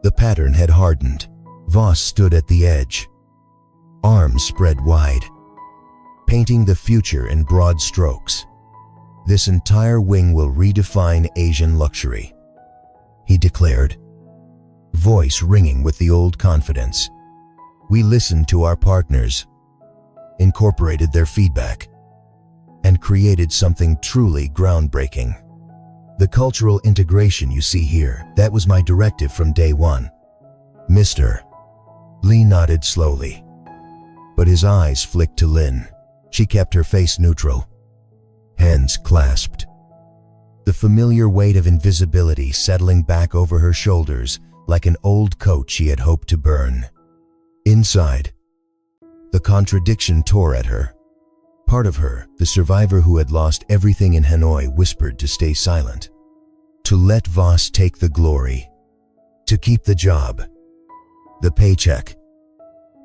the pattern had hardened. Voss stood at the edge, arms spread wide, painting the future in broad strokes. "This entire wing will redefine Asian luxury," he declared, voice ringing with the old confidence. "We listened to our partners, incorporated their feedback, and created something truly groundbreaking. The cultural integration you see here, that was my directive from day one." Mr. Lee nodded slowly, but his eyes flicked to Lin. She kept her face neutral, hands clasped, the familiar weight of invisibility settling back over her shoulders like an old coat she had hoped to burn. Inside, the contradiction tore at her. Part of her, the survivor who had lost everything in Hanoi, whispered to stay silent, to let Voss take the glory, to keep the job, the paycheck,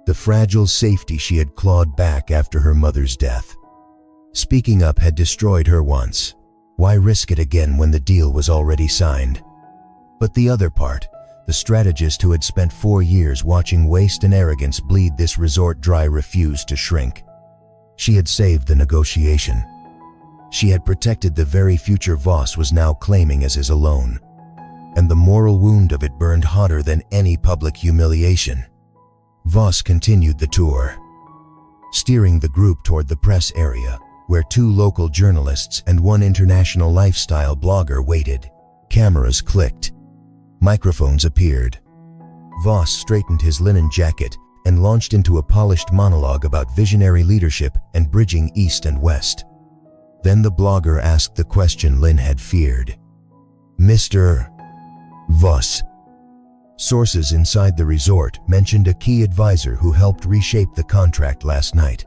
the fragile safety she had clawed back after her mother's death. Speaking up had destroyed her once. Why risk it again when the deal was already signed? But the other part, the strategist who had spent 4 years watching waste and arrogance bleed this resort dry, refused to shrink. She had saved the negotiation. She had protected the very future Voss was now claiming as his alone. And the moral wound of it burned hotter than any public humiliation. Voss continued the tour, steering the group toward the press area, where 2 local journalists and 1 international lifestyle blogger waited. Cameras clicked. Microphones appeared. Voss straightened his linen jacket and launched into a polished monologue about visionary leadership and bridging East and West. Then the blogger asked the question Lin had feared. "Mr. Voss." Sources inside the resort mentioned a key advisor who helped reshape the contract last night.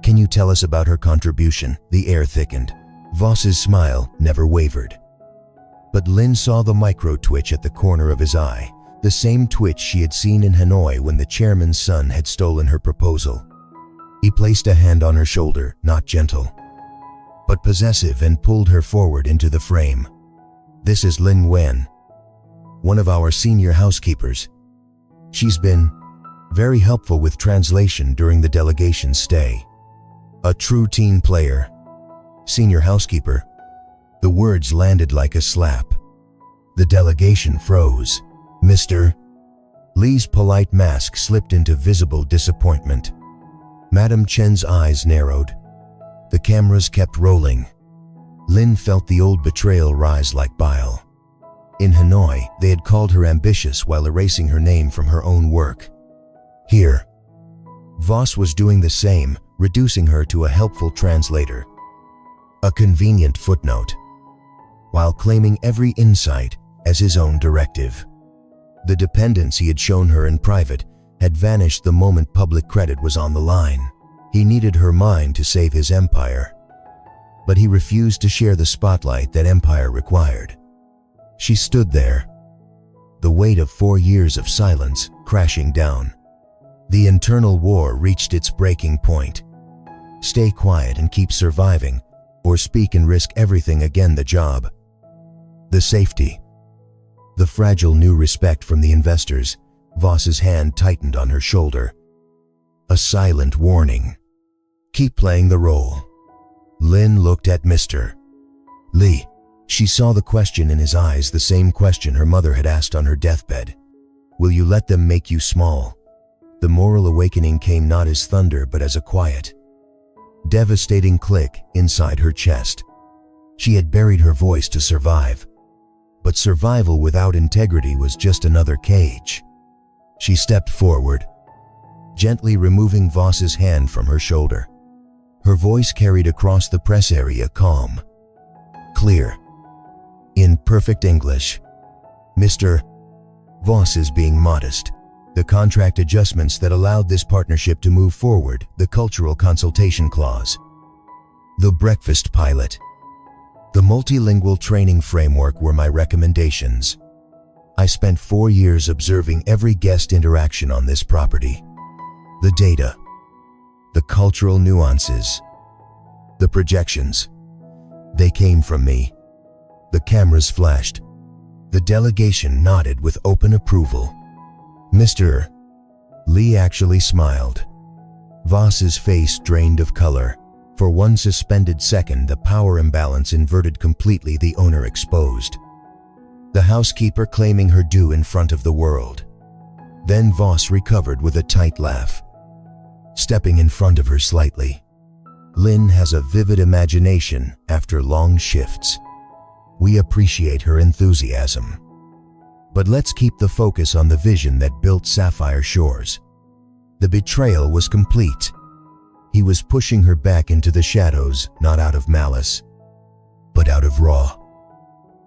"Can you tell us about her contribution?" The air thickened. Voss's smile never wavered. But Lin saw the micro-twitch at the corner of his eye, the same twitch she had seen in Hanoi when the chairman's son had stolen her proposal. He placed a hand on her shoulder, not gentle, but possessive, and pulled her forward into the frame. "This is Linh Nguyen, one of our senior housekeepers. She's been very helpful with translation during the delegation's stay. A true team player." "Senior housekeeper?" The words landed like a slap. The delegation froze. "Mr. Lee's polite mask slipped into visible disappointment. Madam Chen's eyes narrowed. The cameras kept rolling. Lin felt the old betrayal rise like bile. In Hanoi, they had called her ambitious while erasing her name from her own work. Here, Voss was doing the same, reducing her to a helpful translator, a convenient footnote, while claiming every insight as his own directive. The dependence he had shown her in private had vanished the moment public credit was on the line. He needed her mind to save his empire, but he refused to share the spotlight that empire required. She stood there, the weight of 4 years of silence crashing down. The internal war reached its breaking point. Stay quiet and keep surviving, or speak and risk everything. Again, the job, the safety, the fragile new respect from the investors. Voss's hand tightened on her shoulder. A silent warning. Keep playing the role. Lin looked at Mr. Lee. She saw the question in his eyes, the same question her mother had asked on her deathbed. Will you let them make you small? The moral awakening came not as thunder but as a quiet, devastating click inside her chest. She had buried her voice to survive, but survival without integrity was just another cage. She stepped forward, gently removing Voss's hand from her shoulder. Her voice carried across the press area, calm, clear, in perfect English. "Mr. Voss is being modest. The contract adjustments that allowed this partnership to move forward, the cultural consultation clause, the breakfast pilot, the multilingual training framework were my recommendations. I spent 4 years observing every guest interaction on this property. The data, the cultural nuances, the projections, they came from me." The cameras flashed. The delegation nodded with open approval. Mr. Lee actually smiled. Voss's face drained of color. For one suspended second, the power imbalance inverted completely, the owner exposed, the housekeeper claiming her due in front of the world. Then Voss recovered with a tight laugh, stepping in front of her slightly. "Lin has a vivid imagination after long shifts. We appreciate her enthusiasm. But let's keep the focus on the vision that built Sapphire Shores." The betrayal was complete. He was pushing her back into the shadows, not out of malice, but out of raw,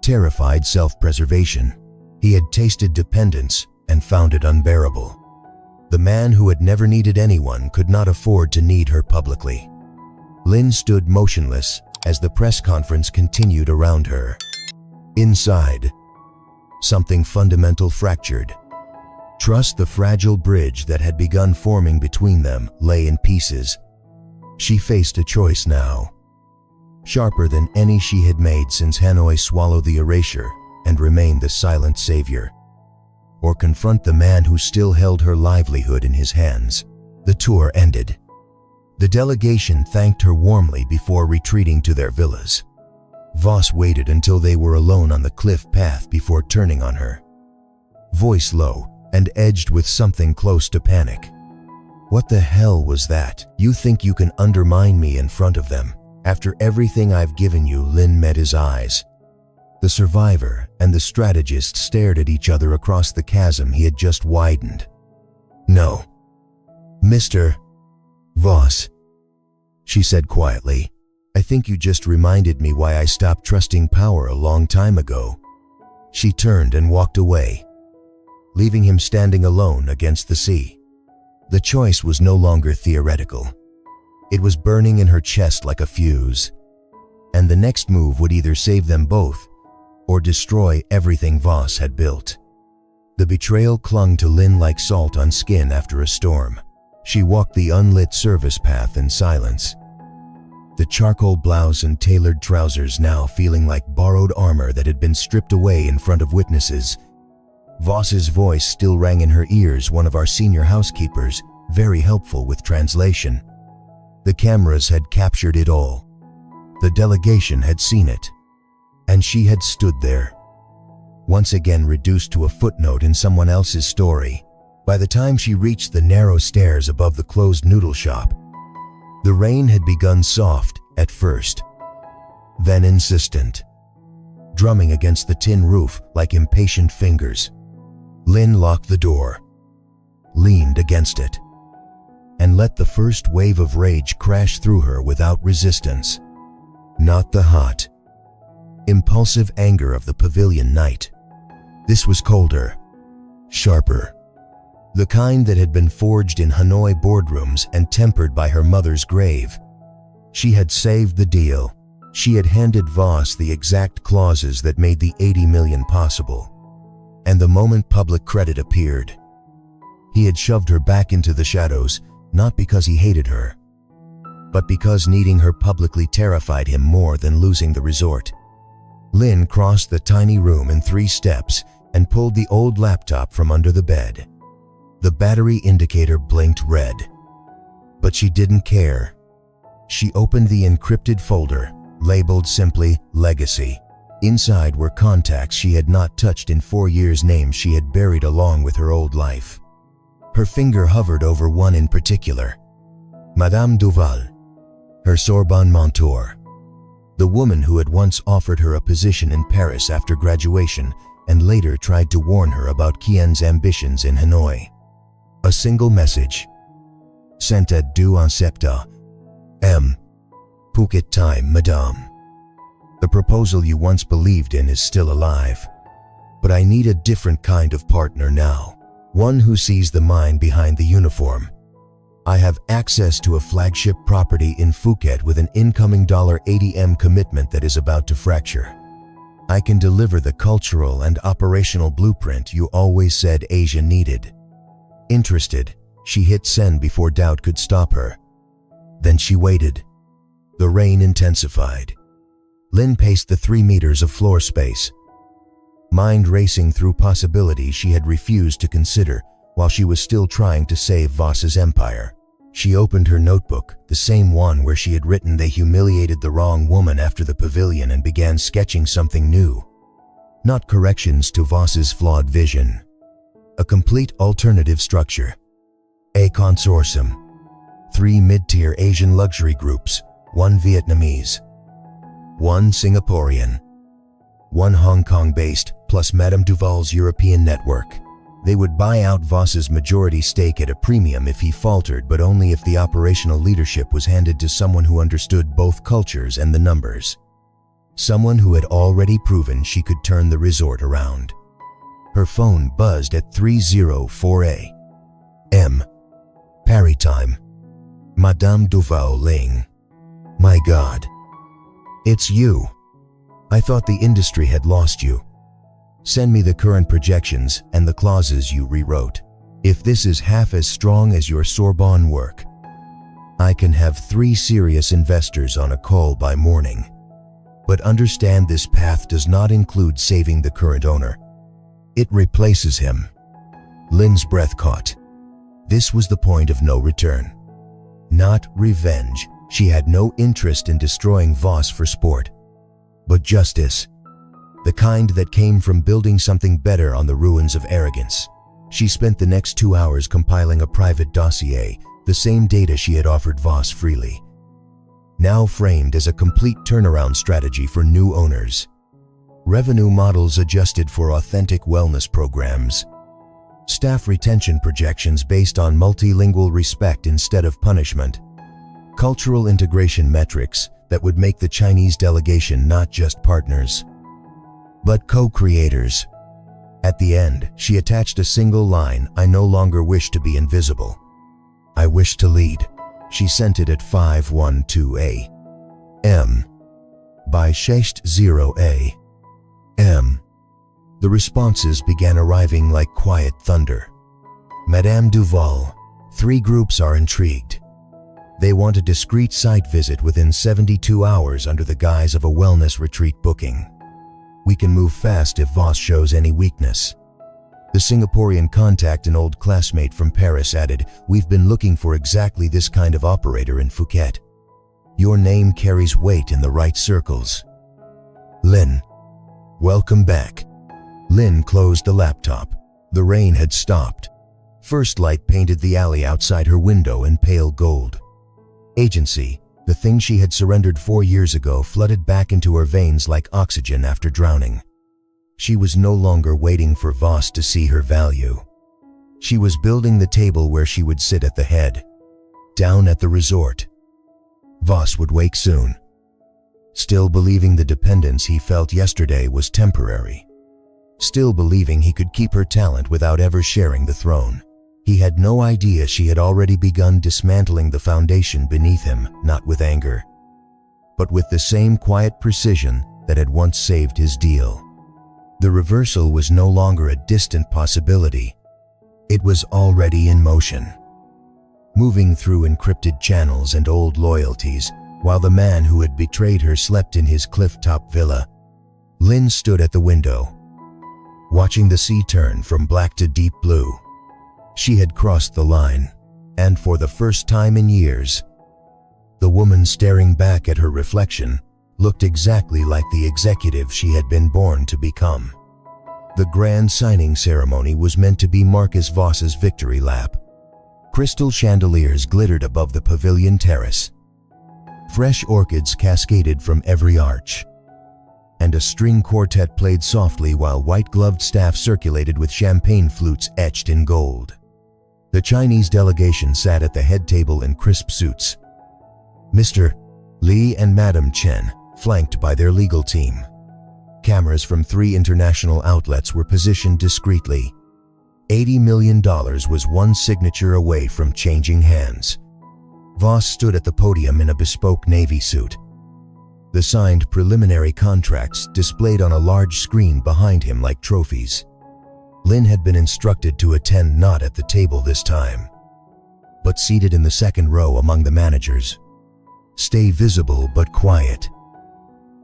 terrified self-preservation. He had tasted dependence and found it unbearable. The man who had never needed anyone could not afford to need her publicly. Linh stood motionless as the press conference continued around her. Inside, something fundamental fractured. Trust, the fragile bridge that had begun forming between them, lay in pieces. She faced a choice now, sharper than any she had made since Hanoi swallowed the erasure and remained the silent savior. Or confront the man who still held her livelihood in his hands. The tour ended. The delegation thanked her warmly before retreating to their villas. Voss waited until they were alone on the cliff path before turning on her, voice low and edged with something close to panic. "What the hell was that? You think you can undermine me in front of them? After everything I've given you?" Linh met his eyes. The survivor and the strategist stared at each other across the chasm he had just widened. "No, Mr. Voss," she said quietly. "I think you just reminded me why I stopped trusting power a long time ago." She turned and walked away, leaving him standing alone against the sea. The choice was no longer theoretical. It was burning in her chest like a fuse, and the next move would either save them both or destroy everything Voss had built. The betrayal clung to Linh like salt on skin after a storm. She walked the unlit service path in silence, the charcoal blouse and tailored trousers now feeling like borrowed armor that had been stripped away in front of witnesses. Voss's voice still rang in her ears, one of our senior housekeepers, very helpful with translation. The cameras had captured it all. The delegation had seen it. And she had stood there, once again reduced to a footnote in someone else's story. By the time she reached the narrow stairs above the closed noodle shop, the rain had begun soft at first, then insistent, drumming against the tin roof like impatient fingers. Linh locked the door, leaned against it, and let the first wave of rage crash through her without resistance. Not the hot, impulsive anger of the pavilion night. This was colder, sharper, the kind that had been forged in Hanoi boardrooms and tempered by her mother's grave. She had saved the deal. She had handed Voss the exact clauses that made the 80 million possible. And the moment public credit appeared, he had shoved her back into the shadows, not because he hated her, but because needing her publicly terrified him more than losing the resort. Linh crossed the tiny room in 3 steps and pulled the old laptop from under the bed. The battery indicator blinked red, but she didn't care. She opened the encrypted folder, labeled simply Legacy. Inside were contacts she had not touched in 4 years, names she had buried along with her old life. Her finger hovered over one in particular, Madame Duval, her Sorbonne mentor, the woman who had once offered her a position in Paris after graduation and later tried to warn her about Kien's ambitions in Hanoi. A single message, sent at 2:07 m. Phuket time, Madame. The proposal you once believed in is still alive, but I need a different kind of partner now, one who sees the mind behind the uniform. I have access to a flagship property in Phuket with an incoming $80M commitment that is about to fracture. I can deliver the cultural and operational blueprint you always said Asia needed. Interested, she hit send before doubt could stop her. Then she waited. The rain intensified. Linh paced the 3 meters of floor space, mind racing through possibilities she had refused to consider while she was still trying to save Voss's empire. She opened her notebook, the same one where she had written they humiliated the wrong woman after the pavilion, and began sketching something new. Not corrections to Voss's flawed vision. A complete alternative structure. A consortium. 3 mid-tier Asian luxury groups, 1 Vietnamese, 1 Singaporean, 1 Hong Kong-based, plus Madame Duval's European network. They would buy out Voss's majority stake at a premium if he faltered, but only if the operational leadership was handed to someone who understood both cultures and the numbers. Someone who had already proven she could turn the resort around. Her phone buzzed at 3:04 a.m. Paris time. Madame Duval Ling. My God. It's you. I thought the industry had lost you. Send me the current projections and the clauses you rewrote. If this is half as strong as your Sorbonne work, I can have 3 serious investors on a call by morning. But understand, this path does not include saving the current owner. It replaces him. Lin's breath caught. This was the point of no return. Not revenge. She had no interest in destroying Voss for sport. But justice. The kind that came from building something better on the ruins of arrogance. She spent the next 2 hours compiling a private dossier, the same data she had offered Voss freely, now framed as a complete turnaround strategy for new owners. Revenue models adjusted for authentic wellness programs. Staff retention projections based on multilingual respect instead of punishment. Cultural integration metrics that would make the Chinese delegation not just partners, but co-creators. At the end, she attached a single line: I no longer wish to be invisible. I wish to lead. She sent it at 5:12 a.m. By 6:00 a.m. the responses began arriving like quiet thunder. Madame Duval, 3 groups are intrigued. They want a discreet site visit within 72 hours under the guise of a wellness retreat booking. We can move fast if Voss shows any weakness. The Singaporean contact, an old classmate from Paris, added, We've been looking for exactly this kind of operator in Phuket. Your name carries weight in the right circles. Lin. Welcome back. Lin closed the laptop. The rain had stopped. First light painted the alley outside her window in pale gold. Agency, the thing she had surrendered 4 years ago, flooded back into her veins like oxygen after drowning. She was no longer waiting for Voss to see her value. She was building the table where she would sit at the head. Down at the resort. Voss would wake soon. Still believing the dependence he felt yesterday was temporary. Still believing he could keep her talent without ever sharing the throne. He had no idea she had already begun dismantling the foundation beneath him, not with anger, but with the same quiet precision that had once saved his deal. The reversal was no longer a distant possibility. It was already in motion. Moving through encrypted channels and old loyalties, while the man who had betrayed her slept in his cliff-top villa, Lin stood at the window, watching the sea turn from black to deep blue. She had crossed the line, and for the first time in years, the woman staring back at her reflection looked exactly like the executive she had been born to become. The grand signing ceremony was meant to be Marcus Voss's victory lap. Crystal chandeliers glittered above the pavilion terrace. Fresh orchids cascaded from every arch, and a string quartet played softly while white-gloved staff circulated with champagne flutes etched in gold. The Chinese delegation sat at the head table in crisp suits. Mr. Li and Madam Chen, flanked by their legal team. Cameras from 3 international outlets were positioned discreetly. $80 million was one signature away from changing hands. Voss stood at the podium in a bespoke navy suit. The signed preliminary contracts displayed on a large screen behind him like trophies. Lin had been instructed to attend not at the table this time, but seated in the second row among the managers. Stay visible but quiet.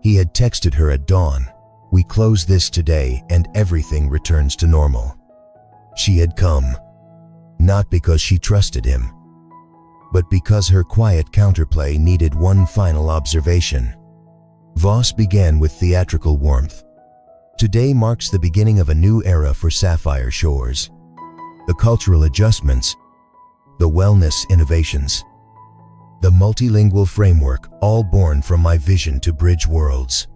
He had texted her at dawn, We close this today and everything returns to normal. She had come, not because she trusted him, but because her quiet counterplay needed one final observation. Voss began with theatrical warmth. Today marks the beginning of a new era for Sapphire Shores. The cultural adjustments, the wellness innovations, the multilingual framework, all born from my vision to bridge worlds.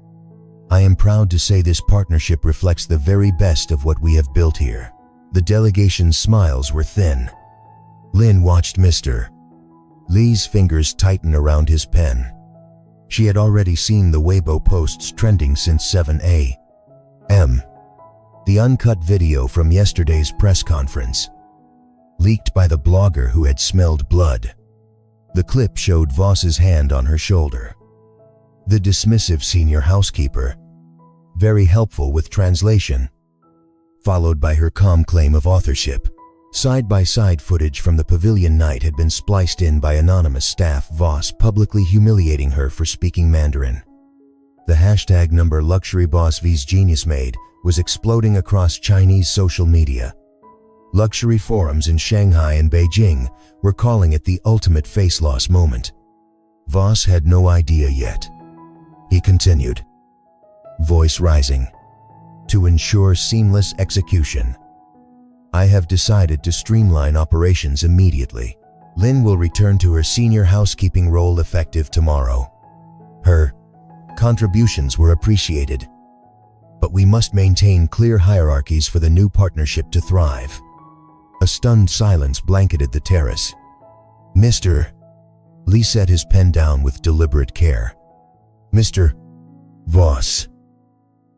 I am proud to say this partnership reflects the very best of what we have built here. The delegation's smiles were thin. Lin watched Mr. Li's fingers tighten around his pen. She had already seen the Weibo posts trending since 7 a.m. The uncut video from yesterday's press conference, leaked by the blogger who had smelled blood. The clip showed Voss's hand on her shoulder. The dismissive senior housekeeper, very helpful with translation, followed by her calm claim of authorship. Side-by-side footage from the pavilion night had been spliced in by anonymous staff, Voss publicly humiliating her for speaking Mandarin. The hashtag #LuxuryBossVsGeniusMaid was exploding across Chinese social media. Luxury forums in Shanghai and Beijing were calling it the ultimate face loss moment. Voss had no idea yet. He continued, voice rising. To ensure seamless execution, I have decided to streamline operations immediately. Lin will return to her senior housekeeping role effective tomorrow. Her contributions were appreciated, but we must maintain clear hierarchies for the new partnership to thrive. A stunned silence blanketed the terrace. Mr. Li set his pen down with deliberate care. Mr. Voss,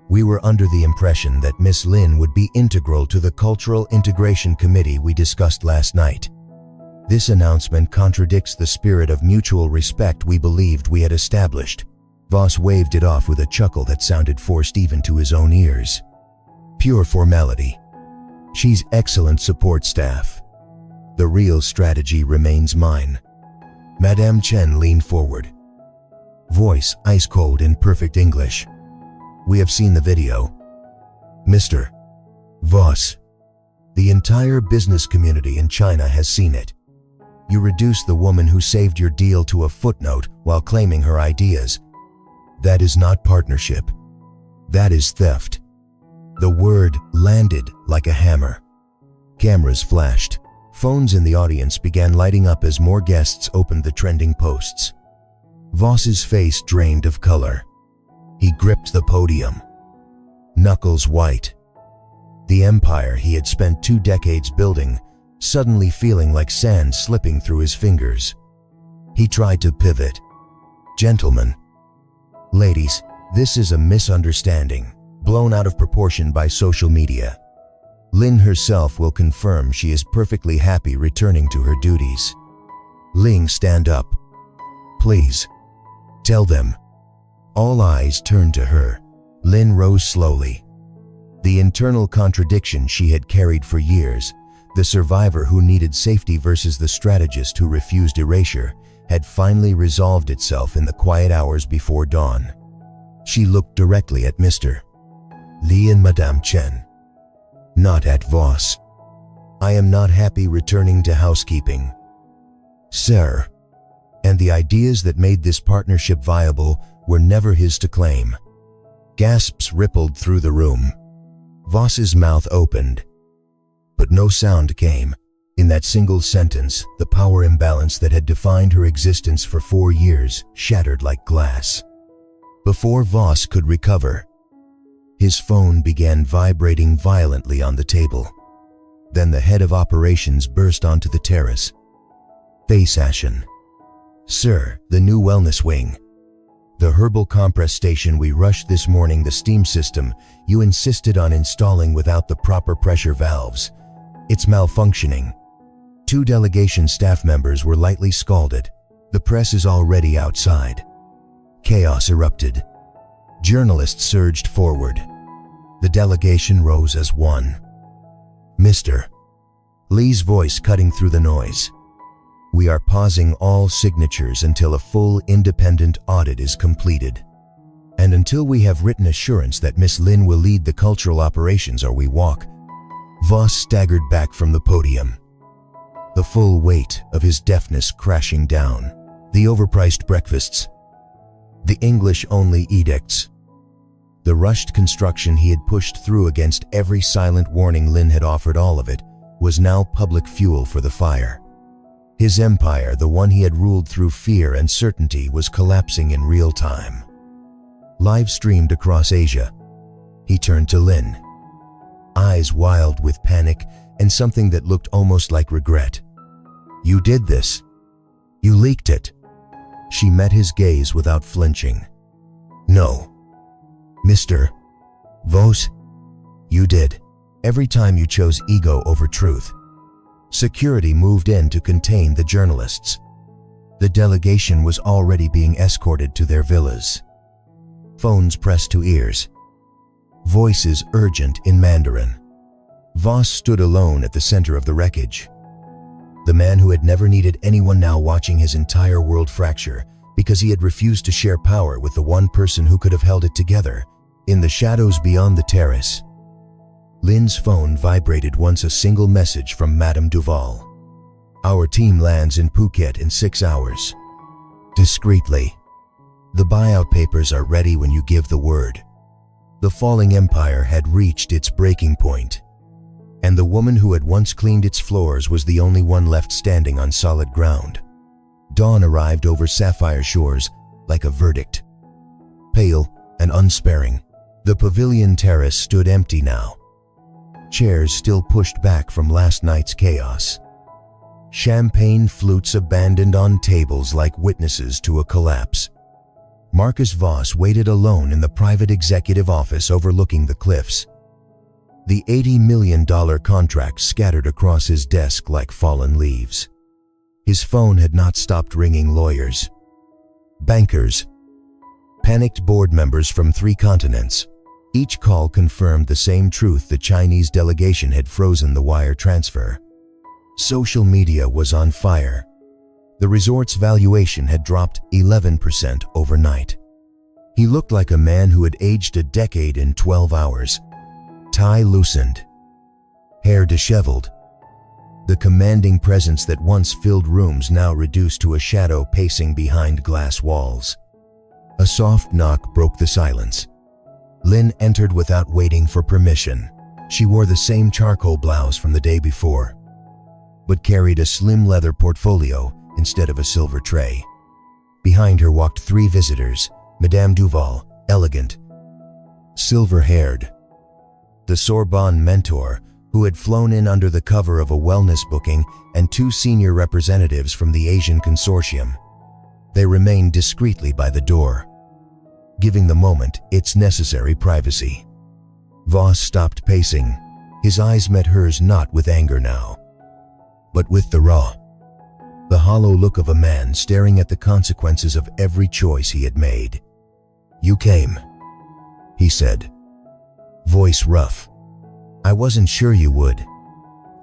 we were under the impression that Miss Lin would be integral to the Cultural Integration Committee we discussed last night. This announcement contradicts the spirit of mutual respect we believed we had established. Voss waved it off with a chuckle that sounded forced even to his own ears. Pure formality. She's excellent support staff. The real strategy remains mine. Madame Chen leaned forward. Voice ice-cold in perfect English. We have seen the video. Mr. Voss, the entire business community in China has seen it. You reduced the woman who saved your deal to a footnote while claiming her ideas. That is not partnership. That is theft. The word landed like a hammer. Cameras flashed. Phones in the audience began lighting up as more guests opened the trending posts. Voss's face drained of color. He gripped the podium, knuckles white. The empire he had spent 2 decades building, suddenly feeling like sand slipping through his fingers. He tried to pivot. Gentlemen, ladies, this is a misunderstanding, blown out of proportion by social media. Lin herself will confirm she is perfectly happy returning to her duties. Ling, stand up. Please. Tell them. All eyes turned to her. Lin rose slowly. The internal contradiction she had carried for years, the survivor who needed safety versus the strategist who refused erasure, had finally resolved itself in the quiet hours before dawn. She looked directly at Mr. Li and Madame Chen. Not at Voss. I am not happy returning to housekeeping, sir. And the ideas that made this partnership viable were never his to claim. Gasps rippled through the room. Voss's mouth opened, but no sound came. In that single sentence, the power imbalance that had defined her existence for 4 years shattered like glass. Before Voss could recover, his phone began vibrating violently on the table. Then the head of operations burst onto the terrace. Face ashen. Sir, the new wellness wing. The herbal compress station we rushed this morning, the steam system you insisted on installing without the proper pressure valves. It's malfunctioning. 2 delegation staff members were lightly scalded. The press is already outside. Chaos erupted. Journalists surged forward. The delegation rose as one. Mr. Li's voice cutting through the noise. We are pausing all signatures until a full independent audit is completed. And until we have written assurance that Miss Lin will lead the cultural operations or we walk. Voss staggered back from the podium, the full weight of his deafness crashing down. The overpriced breakfasts, the English-only edicts, the rushed construction he had pushed through against every silent warning Lin had offered, all of it was now public fuel for the fire. His empire, the one he had ruled through fear and certainty, was collapsing in real time. Live streamed across Asia. He turned to Lin, eyes wild with panic and something that looked almost like regret. "You did this. You leaked it." She met his gaze without flinching. "No. Mr. Voss, you did. Every time you chose ego over truth." Security moved in to contain the journalists. The delegation was already being escorted to their villas. Phones pressed to ears. Voices urgent in Mandarin. Voss stood alone at the center of the wreckage. The man who had never needed anyone now watching his entire world fracture because he had refused to share power with the one person who could have held it together. In the shadows beyond the terrace, Lin's phone vibrated once a single message from Madame Duval. "Our team lands in Phuket in 6 hours. Discreetly. The buyout papers are ready when you give the word." The falling empire had reached its breaking point, and the woman who had once cleaned its floors was the only one left standing on solid ground. Dawn arrived over Sapphire Shores like a verdict. Pale and unsparing, the pavilion terrace stood empty now. Chairs still pushed back from last night's chaos. Champagne flutes abandoned on tables like witnesses to a collapse. Marcus Voss waited alone in the private executive office overlooking the cliffs. The $80 million contract scattered across his desk like fallen leaves. His phone had not stopped ringing lawyers, bankers, panicked board members from 3 continents. Each call confirmed the same truth: the Chinese delegation had frozen the wire transfer. Social media was on fire. The resort's valuation had dropped 11% overnight. He looked like a man who had aged a decade in 12 hours. Tie loosened, hair disheveled. The commanding presence that once filled rooms now reduced to a shadow pacing behind glass walls. A soft knock broke the silence. Lin entered without waiting for permission. She wore the same charcoal blouse from the day before, but carried a slim leather portfolio instead of a silver tray. Behind her walked 3 visitors: Madame Duval, elegant, silver-haired; the Sorbonne mentor, who had flown in under the cover of a wellness booking, and 2 senior representatives from the Asian consortium. They remained discreetly by the door, giving the moment its necessary privacy. Voss stopped pacing. His eyes met hers not with anger now, but with the hollow look of a man staring at the consequences of every choice he had made. "You came," he said, voice rough. "I wasn't sure you would."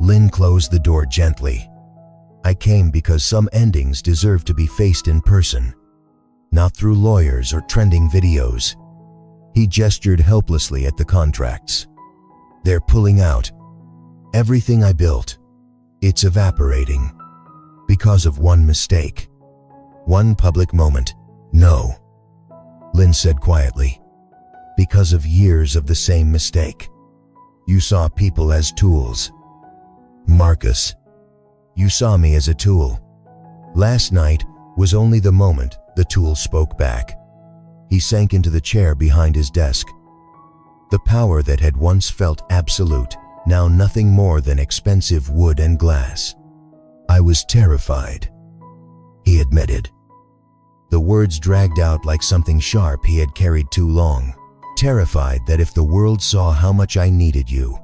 Lin closed the door gently. "I came because some endings deserve to be faced in person, not through lawyers or trending videos." He gestured helplessly at the contracts. "They're pulling out. Everything I built. It's evaporating. Because of one mistake. One public moment." "No," Lin said quietly. "Because of years of the same mistake. You saw people as tools. Marcus, you saw me as a tool. Last night was only the moment the tool spoke back." He sank into the chair behind his desk. The power that had once felt absolute, now nothing more than expensive wood and glass. "I was terrified," he admitted. The words dragged out like something sharp he had carried too long. "Terrified that if the world saw how much I needed you,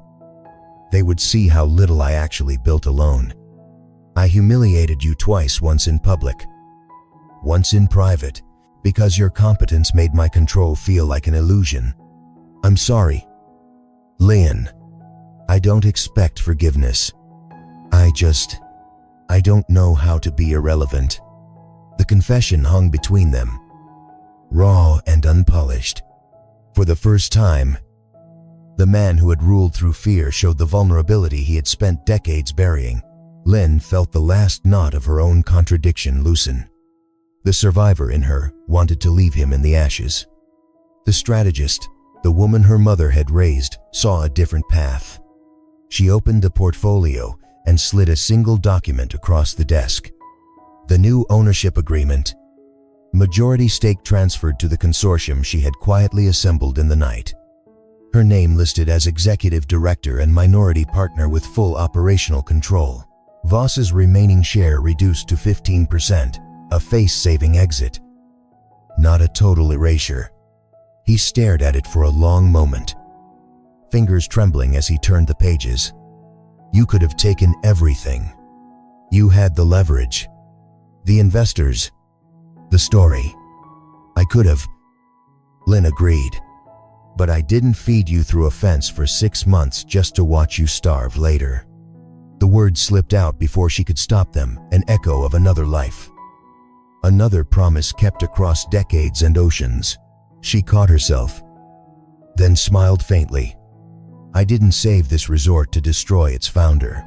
they would see how little I actually built alone. I humiliated you twice, once in public, once in private, because your competence made my control feel like an illusion. I'm sorry, Lin. I don't expect forgiveness. I don't know how to be irrelevant." The confession hung between them, raw and unpolished. For the first time, the man who had ruled through fear showed the vulnerability he had spent decades burying. Lin felt the last knot of her own contradiction loosen. The survivor in her wanted to leave him in the ashes. The strategist, the woman her mother had raised, saw a different path. She opened the portfolio and slid a single document across the desk. The new ownership agreement. Majority stake transferred to the consortium she had quietly assembled in the night. her name listed as executive director and minority partner with full operational control. Voss's remaining share reduced to 15%, a face-saving exit. Not a total erasure. He stared at it for a long moment, fingers trembling as he turned the pages. You could have taken everything. You had the leverage, the investors, the story. I could have. Lin agreed. But I didn't feed you through a fence for 6 months just to watch you starve later. The words slipped out before she could stop them, an echo of another life. Another promise kept across decades and oceans. She caught herself, then smiled faintly. I didn't save this resort to destroy its founder.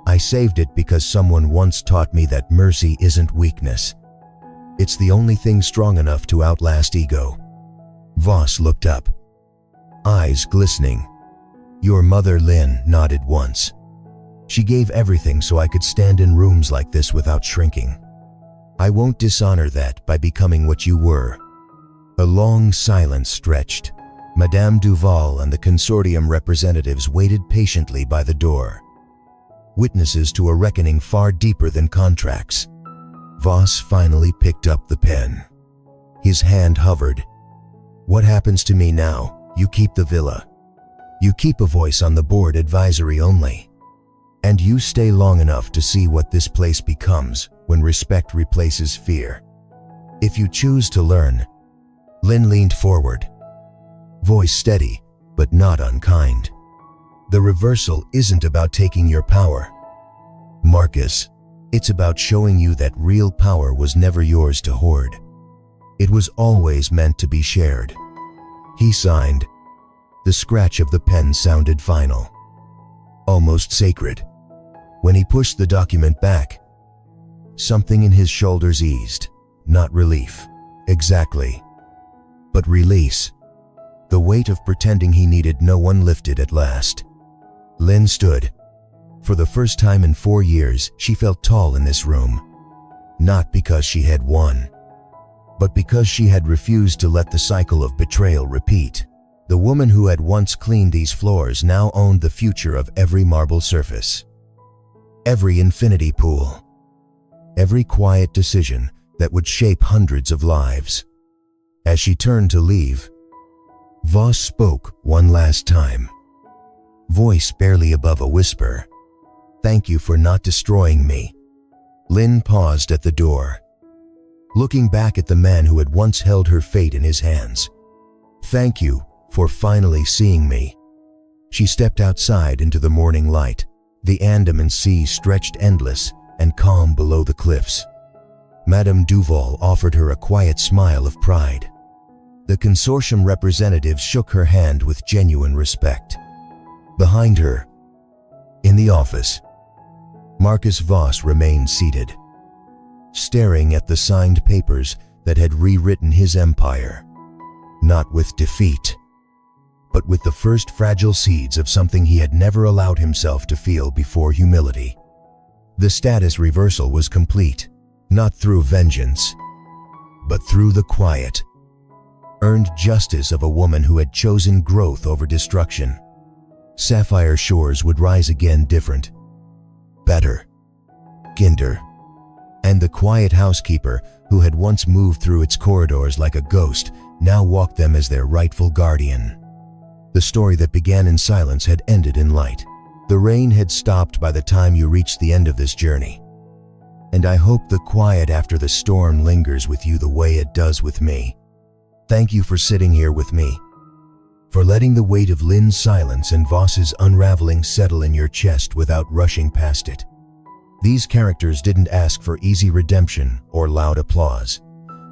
I saved it because someone once taught me that mercy isn't weakness. It's the only thing strong enough to outlast ego. Voss looked up, eyes glistening. Your mother, Lin, nodded once. She gave everything so I could stand in rooms like this without shrinking. I won't dishonor that by becoming what you were. A long silence stretched. Madame Duval and the consortium representatives waited patiently by the door, witnesses to a reckoning far deeper than contracts. Voss finally picked up the pen. His hand hovered. What happens to me now? You keep the villa. You keep a voice on the board, advisory only. And you stay long enough to see what this place becomes when respect replaces fear. If you choose to learn. Lin leaned forward, voice steady, but not unkind. The reversal isn't about taking your power, Marcus. It's about showing you that real power was never yours to hoard. It was always meant to be shared. He signed. The scratch of the pen sounded final, almost sacred. When he pushed the document back, something in his shoulders eased. Not relief, exactly, but release. The weight of pretending he needed no one lifted at last. Lin stood. For the first time in 4 years, she felt tall in this room. Not because she had won, but because she had refused to let the cycle of betrayal repeat. The woman who had once cleaned these floors now owned the future of every marble surface, every infinity pool, every quiet decision that would shape hundreds of lives. As she turned to leave, Voss spoke one last time, voice barely above a whisper. Thank you for not destroying me. Lin paused at the door, looking back at the man who had once held her fate in his hands. Thank you for finally seeing me. She stepped outside into the morning light. The Andaman Sea stretched endless and calm below the cliffs. Madame Duval offered her a quiet smile of pride. The consortium representatives shook her hand with genuine respect. Behind her, in the office, Marcus Voss remained seated, staring at the signed papers that had rewritten his empire, not with defeat, but with the first fragile seeds of something he had never allowed himself to feel before: humility. The status reversal was complete, not through vengeance, but through the quiet, earned justice of a woman who had chosen growth over destruction. Sapphire Shores would rise again, different, better, kinder. And the quiet housekeeper, who had once moved through its corridors like a ghost, now walked them as their rightful guardian. The story that began in silence had ended in light. The rain had stopped by the time you reached the end of this journey. And I hope the quiet after the storm lingers with you the way it does with me. Thank you for sitting here with me, for letting the weight of Lin's silence and Voss's unraveling settle in your chest without rushing past it. These characters didn't ask for easy redemption or loud applause.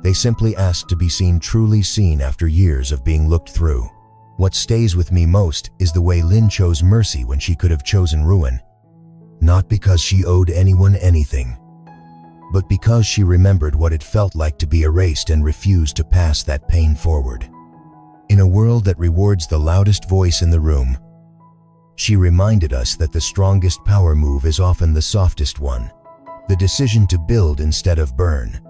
They simply asked to be seen, truly seen, after years of being looked through. What stays with me most is the way Lin chose mercy when she could have chosen ruin. Not because she owed anyone anything, but because she remembered what it felt like to be erased and refused to pass that pain forward. In a world that rewards the loudest voice in the room, she reminded us that the strongest power move is often the softest one. The decision to build instead of burn,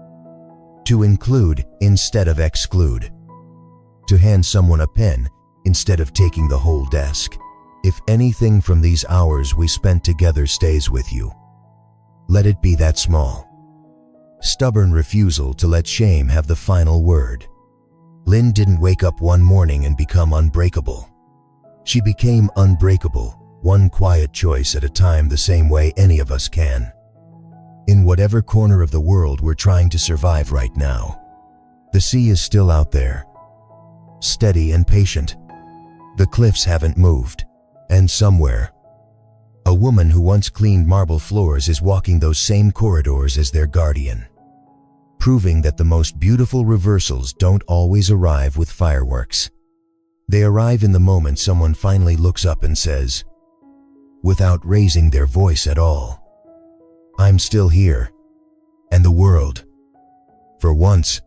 to include instead of exclude, to hand someone a pen instead of taking the whole desk. If anything from these hours we spent together stays with you, let it be that small. Stubborn refusal to let shame have the final word. Lynn didn't wake up one morning and become unbreakable. She became unbreakable, one quiet choice at a time, the same way any of us can. In whatever corner of the world we're trying to survive right now, the sea is still out there, steady and patient. The cliffs haven't moved, and somewhere, a woman who once cleaned marble floors is walking those same corridors as their guardian, proving that the most beautiful reversals don't always arrive with fireworks. They arrive in the moment someone finally looks up and says, without raising their voice at all, I'm still here. And the world, for once,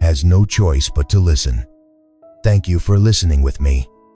has no choice but to listen. Thank you for listening with me.